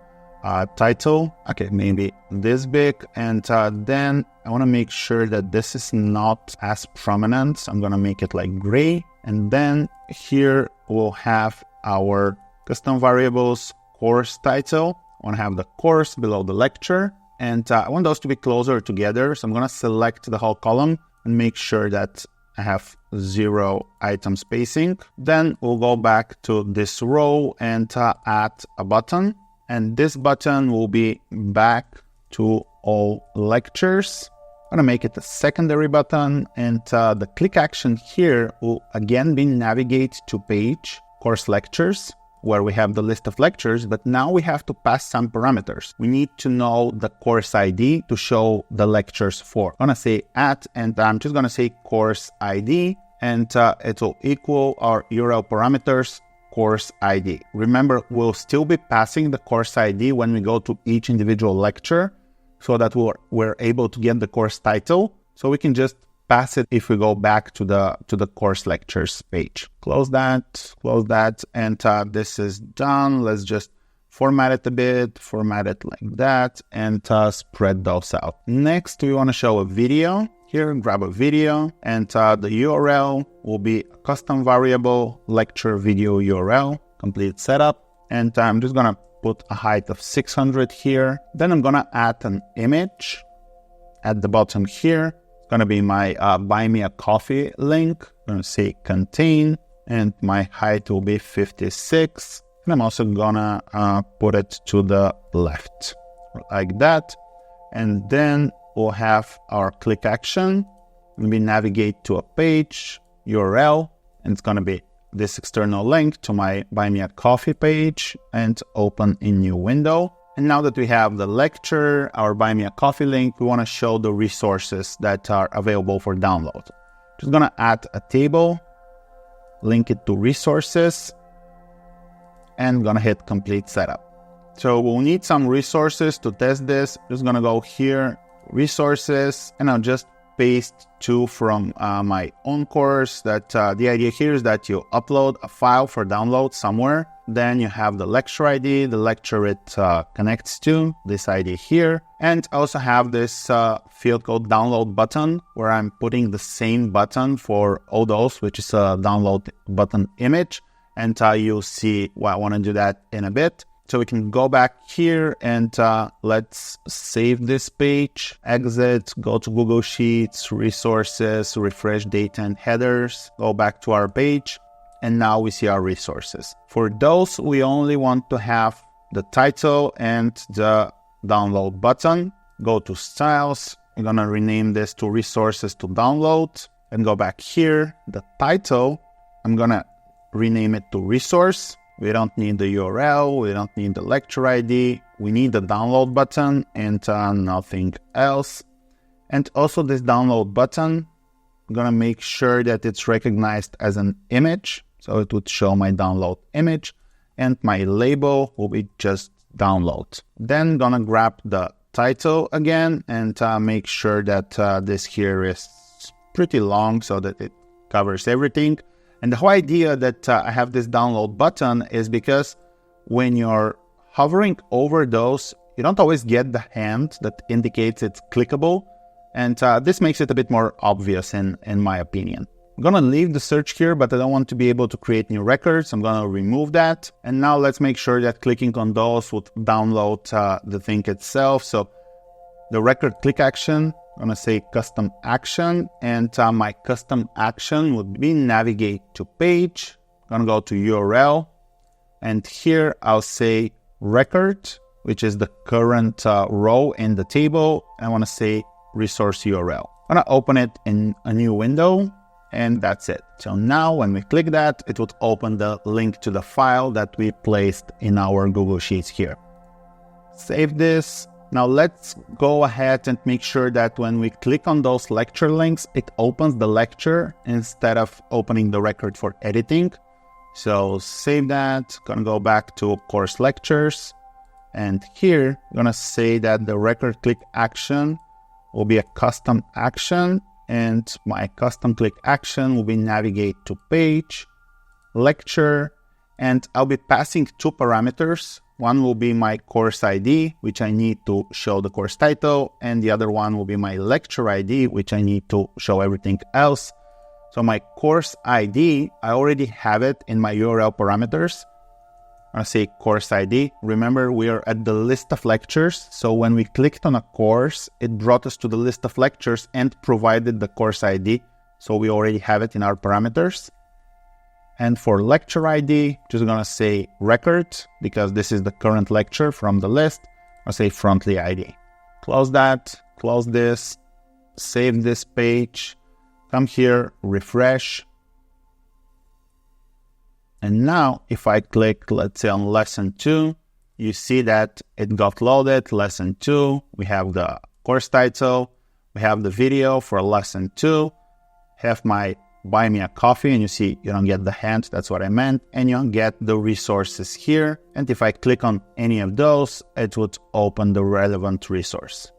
title. Okay, maybe this big. And then I want to make sure that this is not as prominent. So I'm going to make it like gray. And then here we'll have our custom variables course title. I want to have the course below the lecture, and I want those to be closer together. So I'm going to select the whole column and make sure that I have 0 item spacing. Then we'll go back to this row and add a button. And this button will be back to all lectures. I'm going to make it a secondary button. And the click action here will again be navigate to page, course lectures, where we have the list of lectures, but now we have to pass some parameters. We need to know the course ID to show the lectures for. I'm gonna say @ and I'm just gonna say course ID, and it will equal our URL parameters course ID. Remember, we'll still be passing the course ID when we go to each individual lecture so that we're able to get the course title. So we can just pass it if we go back to the course lectures page. Close that, and this is done. Let's just format it a bit, format it like that, and spread those out. Next, we want to show a video. Here, grab a video, and the URL will be a custom variable lecture video URL, complete setup. And I'm just gonna put a height of 600 here. Then I'm gonna add an image at the bottom here. Going to be my buy me a coffee link. I'm going to say contain, and my height will be 56. And I'm also going to put it to the left like that. And then we'll have our click action. We navigate to a page URL, and it's going to be this external link to my buy me a coffee page, and open a new window. And now that we have the lecture, our Buy Me a Coffee link, we want to show the resources that are available for download. Just going to add a table, link it to resources, and going to hit complete setup. So we'll need some resources to test this. Just going to go here, resources, and I'll just paste 2 from my own course. That the idea here is that you upload a file for download somewhere. Then you have the lecture ID, the lecture it connects to, this ID here. And I also have this field called download button, where I'm putting the same button for all those, which is a download button image. And you'll see why I want to do that in a bit. So we can go back here and let's save this page, exit, go to Google Sheets, resources, refresh data and headers, go back to our page. And now we see our resources. For those, we only want to have the title and the download button. Go to styles. I'm going to rename this to resources to download and go back here. The title, I'm going to rename it to resource. We don't need the URL. We don't need the lecture ID. We need the download button and nothing else. And also this download button, I'm going to make sure that it's recognized as an image. So it would show my download image, and my label will be just download. Then gonna grab the title again and make sure that this here is pretty long so that it covers everything. And the whole idea that I have this download button is because when you're hovering over those, you don't always get the hand that indicates it's clickable. And this makes it a bit more obvious in my opinion. I'm going to leave the search here, but I don't want to be able to create new records. I'm going to remove that. And now let's make sure that clicking on those would download the thing itself. So the record click action, I'm going to say custom action, and my custom action would be navigate to page. I'm going to go to URL, and here I'll say record, which is the current row in the table. I want to say resource URL. I'm going to open it in a new window. and that's it. So now when we click that, it would open the link to the file that we placed in our Google Sheets here. Save this. Now let's go ahead and make sure that when we click on those lecture links, it opens the lecture instead of opening the record for editing. So save that, gonna go back to course lectures. And here, I'm gonna say that the record click action will be a custom action, and my custom click action will be navigate to page, lecture, and I'll be passing two parameters. One will be my course ID, which I need to show the course title, and the other one will be my lecture ID, which I need to show everything else. So my course ID, I already have it in my URL parameters. I say course ID. Remember, we are at the list of lectures. So when we clicked on a course, it brought us to the list of lectures and provided the course ID. So we already have it in our parameters. And for lecture ID, just gonna say record, because this is the current lecture from the list. I'll say Frontly ID. Close that, close this, save this page, come here, refresh. And now if I click, let's say on lesson 2, you see that it got loaded, lesson 2. We have the course title, we have the video for lesson 2, have my buy me a coffee, and you see you don't get the hand, that's what I meant, and you don't get the resources here. And if I click on any of those, it would open the relevant resource.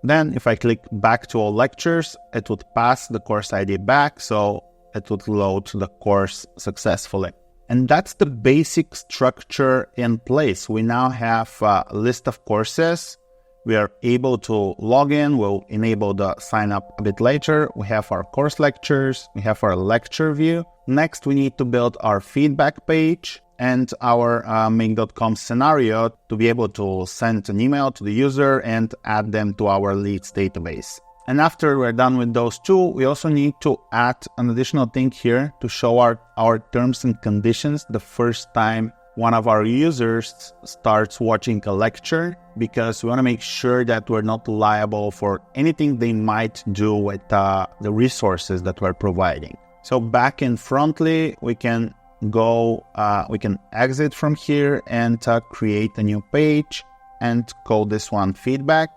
Then if I click back to all lectures, it would pass the course ID back, so it would load the course successfully. And that's the basic structure in place. We now have a list of courses. We are able to log in. We'll enable the sign up a bit later. We have our course lectures. We have our lecture view. Next, we need to build our feedback page and our make.com scenario to be able to send an email to the user and add them to our leads database. And after we're done with those two, we also need to add an additional thing here to show our terms and conditions the first time one of our users starts watching a lecture, because we want to make sure that we're not liable for anything they might do with the resources that we're providing. So back in Frontly, we can go, we can exit from here and create a new page and call this one feedback.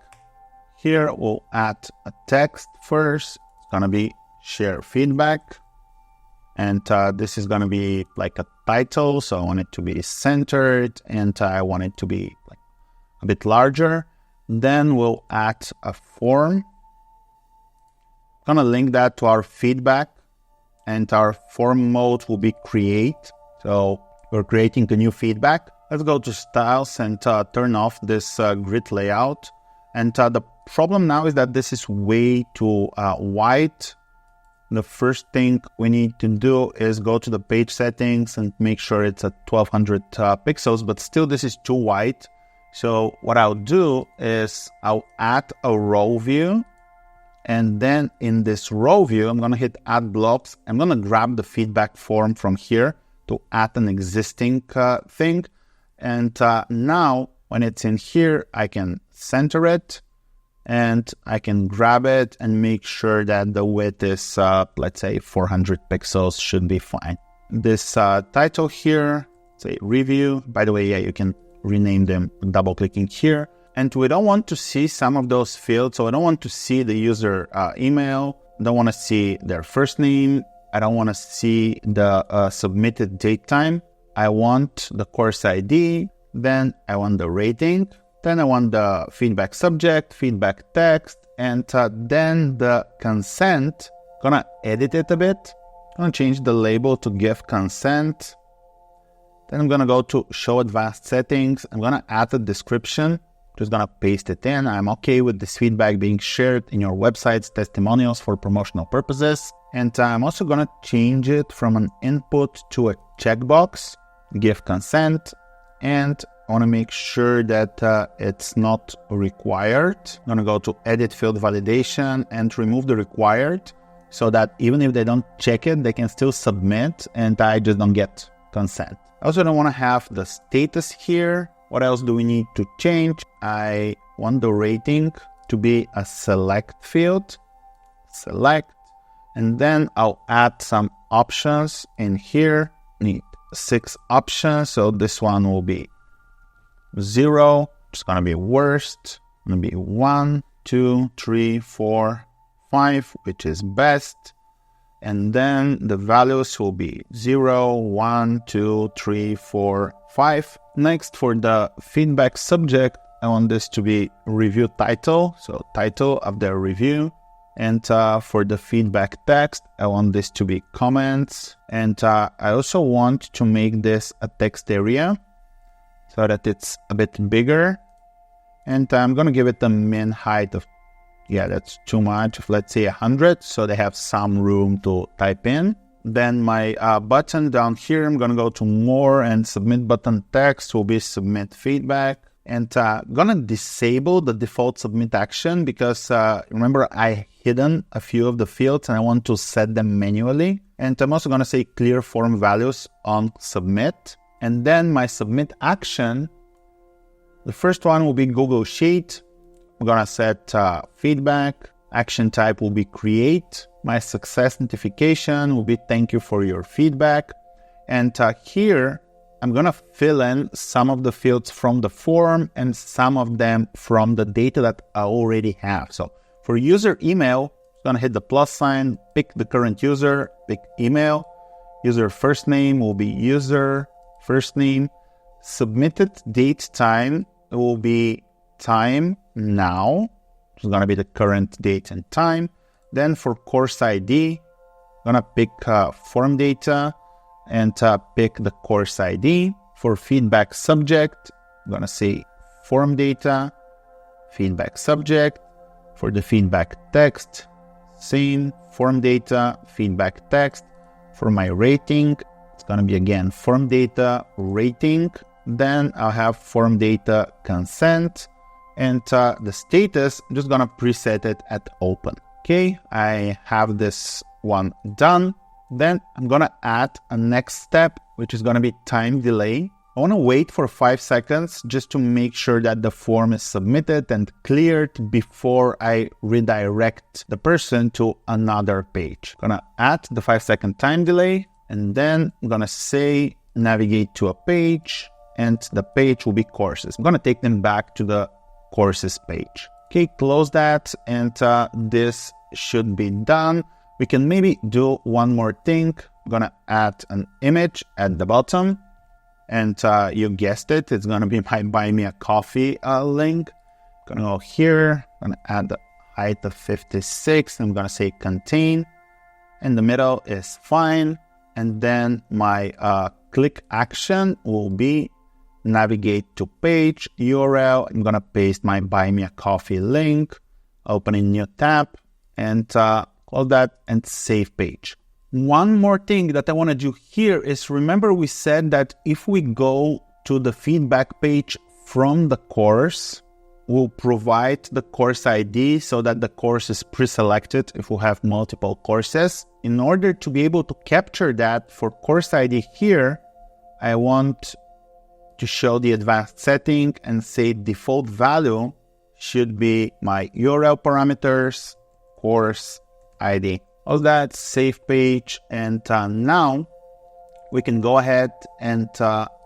Here we'll add a text first. It's gonna be share feedback. And this is gonna be like a title. So I want it to be centered and I want it to be like a bit larger. Then we'll add a form. I'm gonna link that to our feedback, and our form mode will be create. So we're creating a new feedback. Let's go to styles and turn off this grid layout. And the problem now is that this is way too wide. The first thing we need to do is go to the page settings and make sure it's at 1200 pixels, but still this is too wide. So what I'll do is I'll add a row view, and then in this row view, I'm gonna hit add blocks. I'm gonna grab the feedback form from here to add an existing thing. And now when it's in here, I can center it, and I can grab it and make sure that the width is, let's say 400 pixels should be fine. This title here, say review. By the way, yeah, you can rename them double clicking here. And we don't want to see some of those fields. So I don't want to see the user email. I don't want to see their first name. I don't want to see the submitted date time. I want the course ID. Then I want the rating. Then I want the feedback subject, feedback text, and then the consent. Gonna edit it a bit. Gonna change the label to give consent. Then I'm gonna go to show advanced settings. I'm gonna add a description. Just gonna paste it in. I'm okay with this feedback being shared in your website's testimonials for promotional purposes. And I'm also gonna change it from an input to a checkbox, give consent, and I want to make sure that it's not required. I'm going to go to edit field validation and remove the required, so that even if they don't check it, they can still submit and I just don't get consent. I also don't want to have the status here. What else do we need to change? I want the rating to be a select field. Select. And then I'll add some options in here. Need 6 options. So this one will be 0. It's going to be worst. It's going to be 1, 2, 3, 4, 5, which is best. And then the values will be 0, 1, 2, 3, 4, 5. Next, for the feedback subject, I want this to be review title. So title of the review. And for the feedback text, I want this to be comments. And I also want to make this a text area so that it's a bit bigger. And I'm going to give it a min height of, that's too much. Let's say 100, so they have some room to type in. Then my button down here, I'm going to go to more, and submit button text will be submit feedback. And I'm going to disable the default submit action because remember I hidden a few of the fields and I want to set them manually. And I'm also going to say clear form values on submit. And then my submit action, the first one will be Google Sheet. I'm going to set feedback. Action type will be create. My success notification will be thank you for your feedback. And here, I'm going to fill in some of the fields from the form and some of them from the data that I already have. So for user email, I'm going to hit the plus sign, pick the current user, pick email. User first name will be user first name. Submitted date time will be time now. It's going to be the current date and time. Then for course ID, I'm going to pick form data and pick the course ID. For feedback subject, I'm going to say form data, feedback subject. For the feedback text, same, form data, feedback text. For my rating, it's going to be again form data, rating. Then I'll have form data, consent. And the status, I'm just going to preset it at open. Okay, I have this one done. Then I'm going to add a next step, which is going to be time delay. I want to wait for 5 seconds just to make sure that the form is submitted and cleared before I redirect the person to another page. I'm going to add the 5-second time delay, and then I'm going to say navigate to a page, and the page will be courses. I'm going to take them back to the courses page. Okay, close that, and this should be done. We can maybe do one more thing. I'm going to add an image at the bottom. And you guessed it, it's going to be my Buy Me a Coffee link. I'm going to go here. I'm going to add the height of 56. I'm going to say contain. In the middle is fine. And then my click action will be navigate to page URL. I'm going to paste my Buy Me a Coffee link. Open a new tab. And close that and save page. One more thing that I want to do here is, remember we said that if we go to the feedback page from the course, we'll provide the course ID so that the course is pre-selected if we have multiple courses. In order to be able to capture that for course ID here, I want to show the advanced setting and say default value should be my URL parameters, course ID. All that, save page, and now we can go ahead and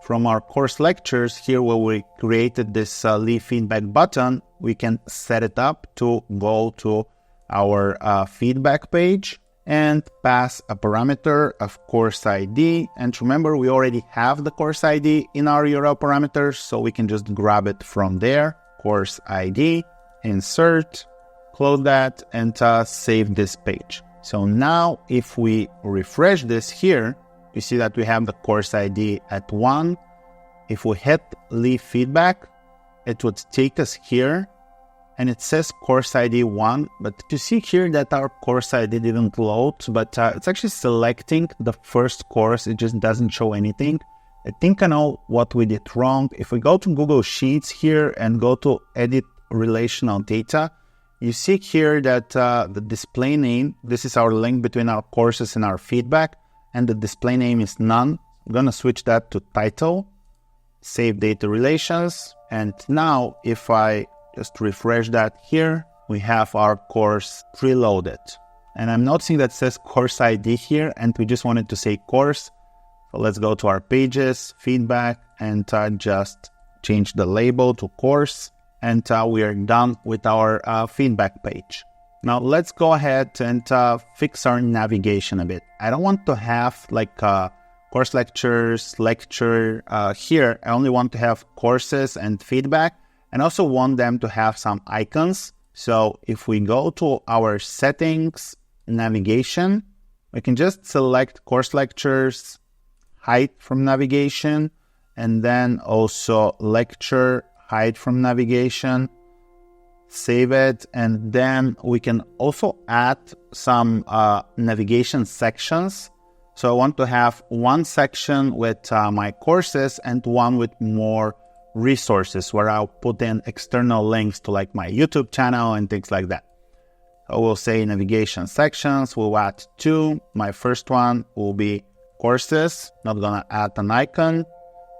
from our course lectures here where we created this leave feedback button, we can set it up to go to our feedback page and pass a parameter of course ID. And remember, we already have the course ID in our URL parameters, so we can just grab it from there. Course ID, insert, close that, and save this page. So now if we refresh this here, you see that we have the course ID at 1. If we hit leave feedback, it would take us here and it says course ID 1. But you see here that our course ID didn't load, but it's actually selecting the first course. It just doesn't show anything. I think I know what we did wrong. If we go to Google Sheets here and go to edit relational data, you see here that the display name, this is our link between our courses and our feedback, and the display name is none. I'm going to switch that to title, save data relations, and now if I just refresh that here, we have our course preloaded. And I'm noticing that says course ID here, and we just wanted to say course. So let's go to our pages, feedback, and just change the label to course. And we are done with our feedback page. Now let's go ahead and fix our navigation a bit. I don't want to have like course lectures, lecture here. I only want to have courses and feedback, and also want them to have some icons. So if we go to our settings, navigation, we can just select course lectures, hide from navigation, and then also lecture, hide from navigation, save it, and then we can also add some navigation sections. So I want to have one section with my courses and one with more resources where I'll put in external links to like my YouTube channel and things like that. I will say navigation sections, we'll add 2. My first one will be courses, not gonna add an icon.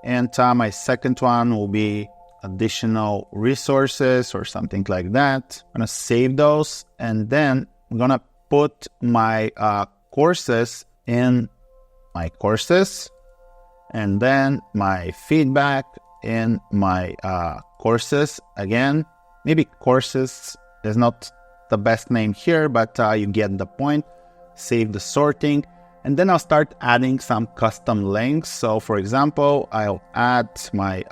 And my second one will be additional resources or something like that. I'm gonna save those, and then I'm gonna put my courses in my courses, and then my feedback in my courses again. Maybe courses is not the best name here, but you get the point. Save the sorting, and then I'll start adding some custom links. So for example, I'll add my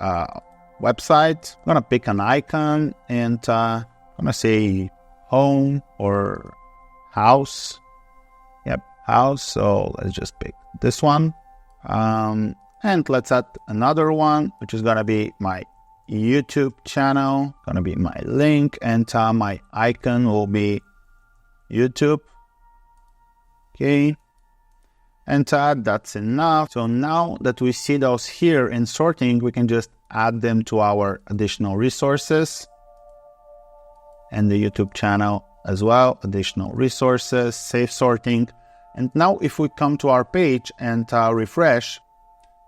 website. I'm gonna pick an icon, and I'm gonna say home or house. Yep, house. So let's just pick this one. And let's add another one, which is gonna be my YouTube channel, gonna be my link, and my icon will be YouTube. Okay, and that's enough. So now that we see those here in sorting, we can just add them to our additional resources, and the YouTube channel as well, additional resources, save sorting. And now if we come to our page and refresh,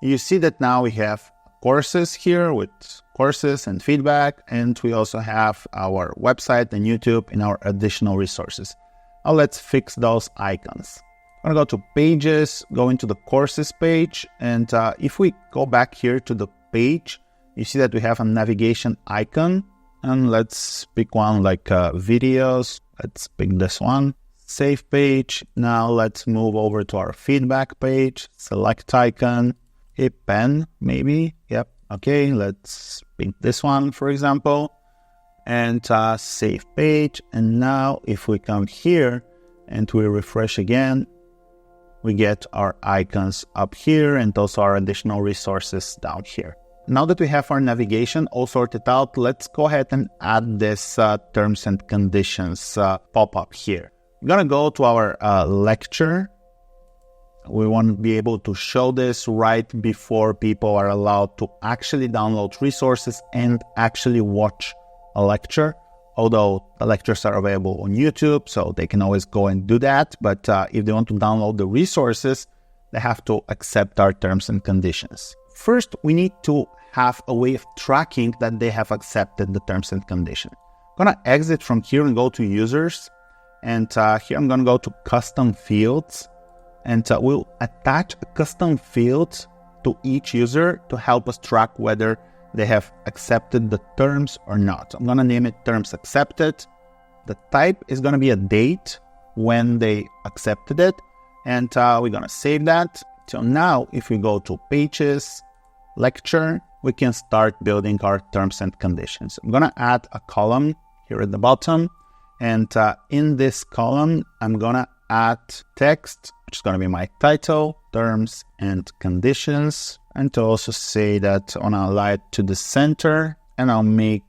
you see that now we have courses here with courses and feedback, and we also have our website and YouTube in our additional resources. Now let's fix those icons. I'm gonna go to pages, go into the courses page, and if we go back here to the page, you see that we have a navigation icon, and let's pick one like videos. Let's pick this one. Save page. Now let's move over to our feedback page, select icon, a pen maybe. Yep. Okay, let's pick this one, for example, and save page. And now if we come here and we refresh again, we get our icons up here and also our additional resources down here. Now that we have our navigation all sorted out, let's go ahead and add this terms and conditions pop-up here. We're gonna go to our lecture. We want to be able to show this right before people are allowed to actually download resources and actually watch a lecture. Although the lectures are available on YouTube, so they can always go and do that. But if they want to download the resources, they have to accept our terms and conditions. First, we need to have a way of tracking that they have accepted the terms and conditions. I'm going to exit from here and go to users. And here I'm going to go to custom fields. And we'll attach a custom field to each user to help us track whether they have accepted the terms or not. I'm going to name it terms accepted. The type is going to be a date when they accepted it. And we're going to save that. So now if we go to pages, lecture, we can start building our terms and conditions. I'm going to add a column here at the bottom. And in this column, I'm going to add text, which is going to be my title, terms and conditions. And to also say that on a light to the center, and I'll make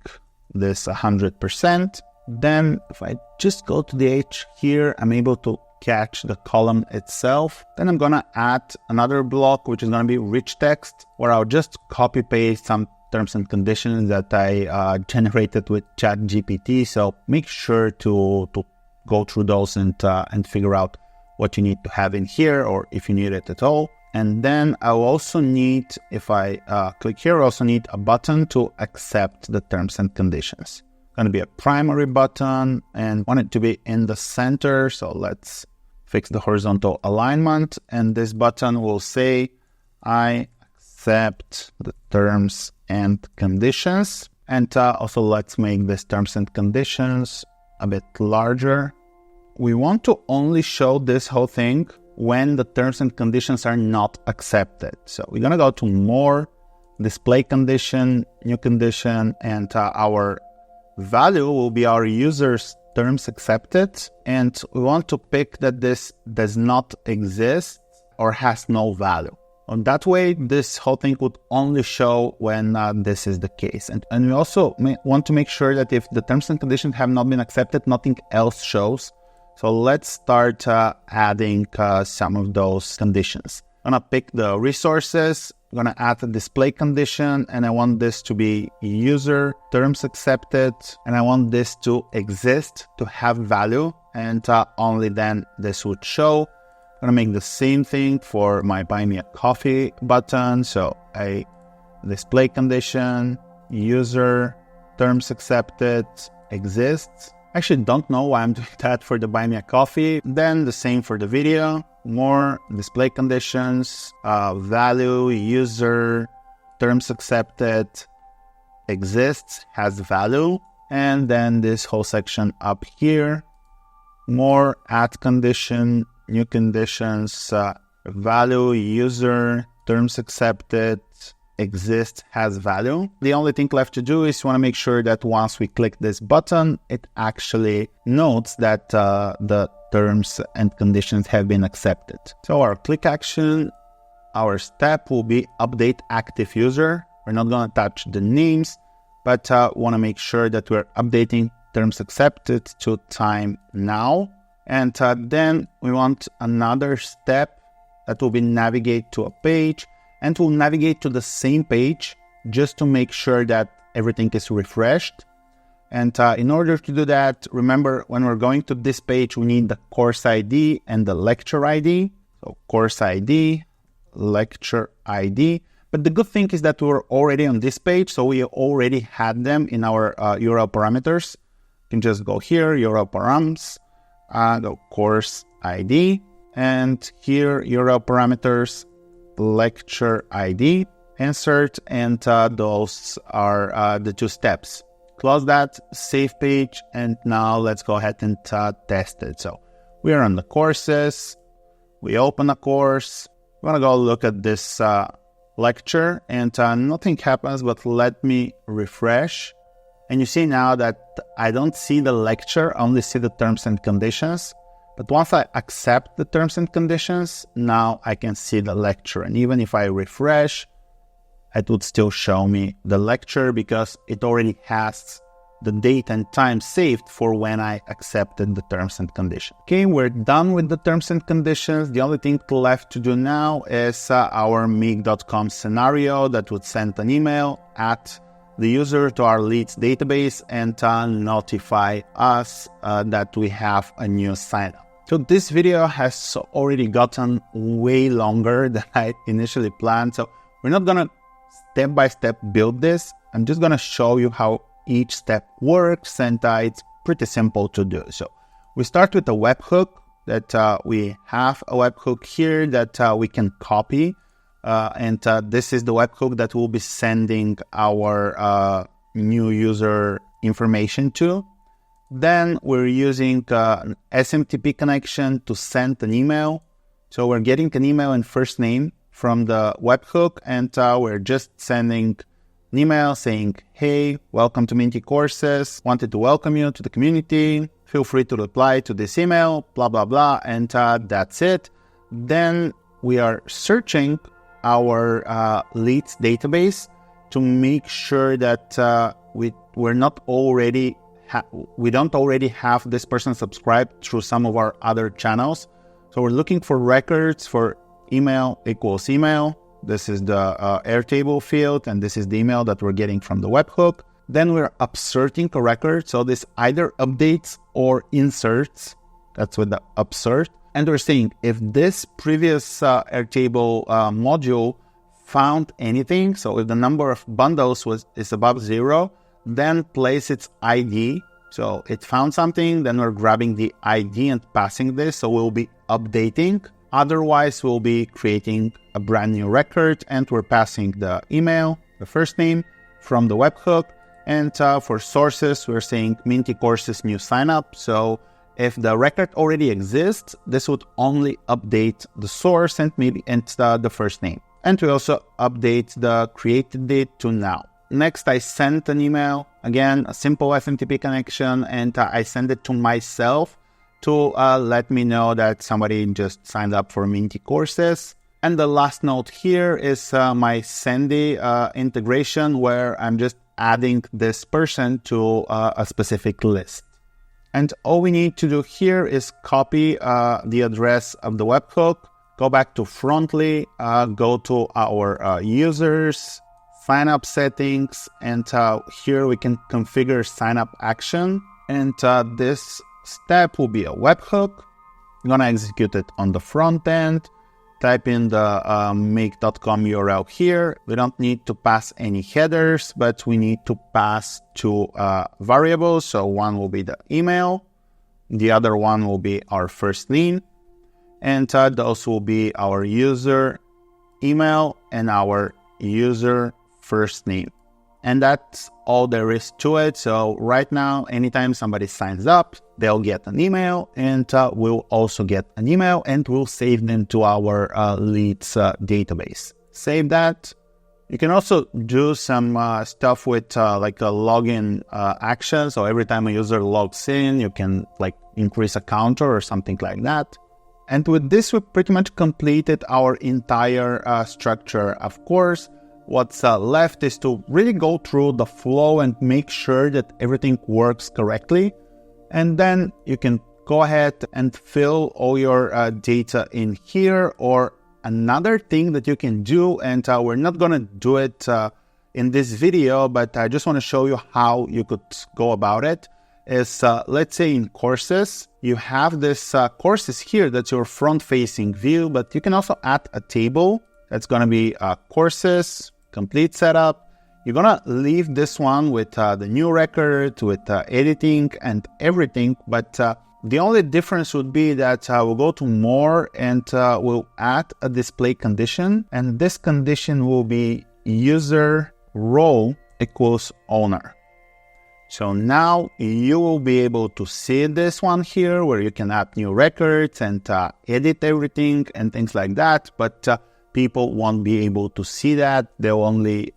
this 100%. Then if I just go to the H here, I'm able to catch the column itself. Then I'm gonna add another block, which is gonna be rich text, where I'll just copy paste some terms and conditions that I generated with ChatGPT. So make sure to go through those and figure out what you need to have in here, or if you need it at all. And then I'll also need, if I click here, I also need a button to accept the terms and conditions. going to be a primary button and want it to be in the center. So let's fix the horizontal alignment. And this button will say, I accept the terms and conditions. And also let's make this terms and conditions a bit larger. We want to only show this whole thing when the terms and conditions are not accepted. So we're going to go to more, display condition, new condition, and our value will be our user's terms accepted. And we want to pick that this does not exist or has no value. And that way, this whole thing would only show when this is the case. And we also want to make sure that if the terms and conditions have not been accepted, nothing else shows. So let's start adding some of those conditions. I'm going to pick the resources. I'm going to add a display condition, and I want this to be user terms accepted, and I want this to exist, to have value, and only then this would show. I'm going to make the same thing for my Buy Me a Coffee button. So a display condition, user terms accepted, exists. Actually, don't know why I'm doing that for the Buy Me a Coffee. Then the same for the video. More display conditions, value, user, terms accepted, exists, has value. And then this whole section up here. More, add condition, new conditions, value, user, terms accepted, exists, has value. The only thing left to do is want to make sure that once we click this button, it actually notes that the terms and conditions have been accepted. So our click action, our step will be update active user. We're not going to touch the names, but want to make sure that we're updating terms accepted to time now. And then we want another step that will be navigate to a page, and we'll navigate to the same page just to make sure that everything is refreshed. And in order to do that, remember, when we're going to this page, we need the course ID and the lecture ID. So course ID, lecture ID. But the good thing is that we're already on this page, so we already had them in our URL parameters. You can just go here, URL params, the course ID, and here URL parameters, lecture ID, insert, and those are the two steps. Close that, save page, and now let's go ahead and test it. So we are on the courses, we open a course, we're gonna go look at this lecture, and nothing happens, but let me refresh. And you see now that I don't see the lecture, I only see the terms and conditions. But once I accept the terms and conditions, now I can see the lecture. And even if I refresh, it would still show me the lecture because it already has the date and time saved for when I accepted the terms and conditions. Okay, we're done with the terms and conditions. The only thing left to do now is our Meek.com scenario that would send an email at the user to our leads database and notify us that we have a new sign-up. So this video has already gotten way longer than I initially planned. So we're not going to step-by-step build this. I'm just going to show you how each step works, and it's pretty simple to do. So we start with a webhook that we have a webhook here that we can copy. And this is the webhook that we'll be sending our new user information to. Then we're using an SMTP connection to send an email. So we're getting an email and first name from the webhook, and we're just sending an email saying, hey, welcome to Minty Courses. Wanted to welcome you to the community. Feel free to reply to this email, blah, blah, blah. And that's it. Then we are searching our leads database to make sure that we don't already have this person subscribed through some of our other channels. So we're looking for records for email equals email. This is the Airtable field, and this is the email that we're getting from the webhook. Then we're upserting a record. So this either updates or inserts. That's with the upsert. And we're saying if this previous Airtable module found anything, so if the number of bundles is above 0, then place its ID. So it found something, then we're grabbing the ID and passing this. So we'll be updating. Otherwise, we'll be creating a brand new record and we're passing the email, the first name from the webhook. And for sources, we're saying Minty Courses new signup. So if the record already exists, this would only update the source and maybe the first name. And we also update the created date to now. Next, I sent an email, again, a simple SMTP connection, and I send it to myself to let me know that somebody just signed up for Minty Courses. And the last note here is my Sandy integration, where I'm just adding this person to a specific list. And all we need to do here is copy the address of the webhook, go back to Frontly, go to our users, sign up settings, and here we can configure sign up action. And this step will be a webhook. I'm gonna execute it on the front end. Type in the make.com URL here. We don't need to pass any headers, but we need to pass two variables. So one will be the email, the other one will be our first name, and those will be our user email and our user first name. And that's all there is to it. So right now, anytime somebody signs up, they'll get an email, and we'll also get an email, and we'll save them to our leads database. Save that. You can also do some stuff with like a login action. So every time a user logs in, you can like increase a counter or something like that. And with this, we pretty much completed our entire structure. Of course, what's left is to really go through the flow and make sure that everything works correctly. And then you can go ahead and fill all your data in here. Or another thing that you can do, and we're not going to do it in this video, but I just want to show you how you could go about it, is let's say in courses, you have this courses here, that's your front-facing view, but you can also add a table that's going to be courses, complete setup. You're going to leave this one with the new record, with editing and everything. But the only difference would be that we'll go to more and we'll add a display condition. And this condition will be user role equals owner. So now you will be able to see this one here where you can add new records and edit everything and things like that. But people won't be able to see that. They'll only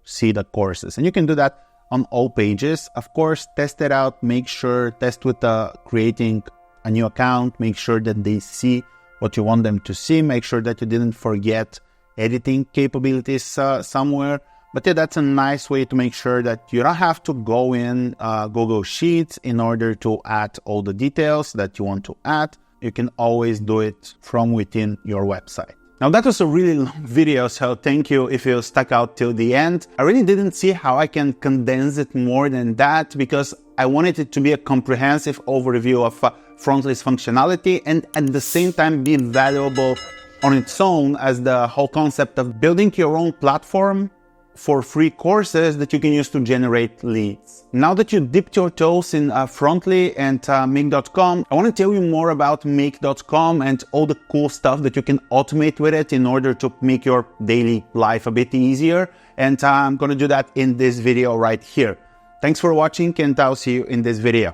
see the courses. And you can do that on all pages. Of course, test it out. Make sure, test with creating a new account. Make sure that they see what you want them to see. Make sure that you didn't forget editing capabilities somewhere. But yeah, that's a nice way to make sure that you don't have to go in Google Sheets in order to add all the details that you want to add. You can always do it from within your website. Now that was a really long video, so thank you if you stuck out till the end. I really didn't see how I can condense it more than that, because I wanted it to be a comprehensive overview of Frontly's functionality and at the same time be valuable on its own, as the whole concept of building your own platform for free courses that you can use to generate leads. Now that you dipped your toes in Frontly and Make.com, I want to tell you more about Make.com and all the cool stuff that you can automate with it in order to make your daily life a bit easier. And I'm going to do that in this video right here. Thanks for watching, and I'll see you in this video.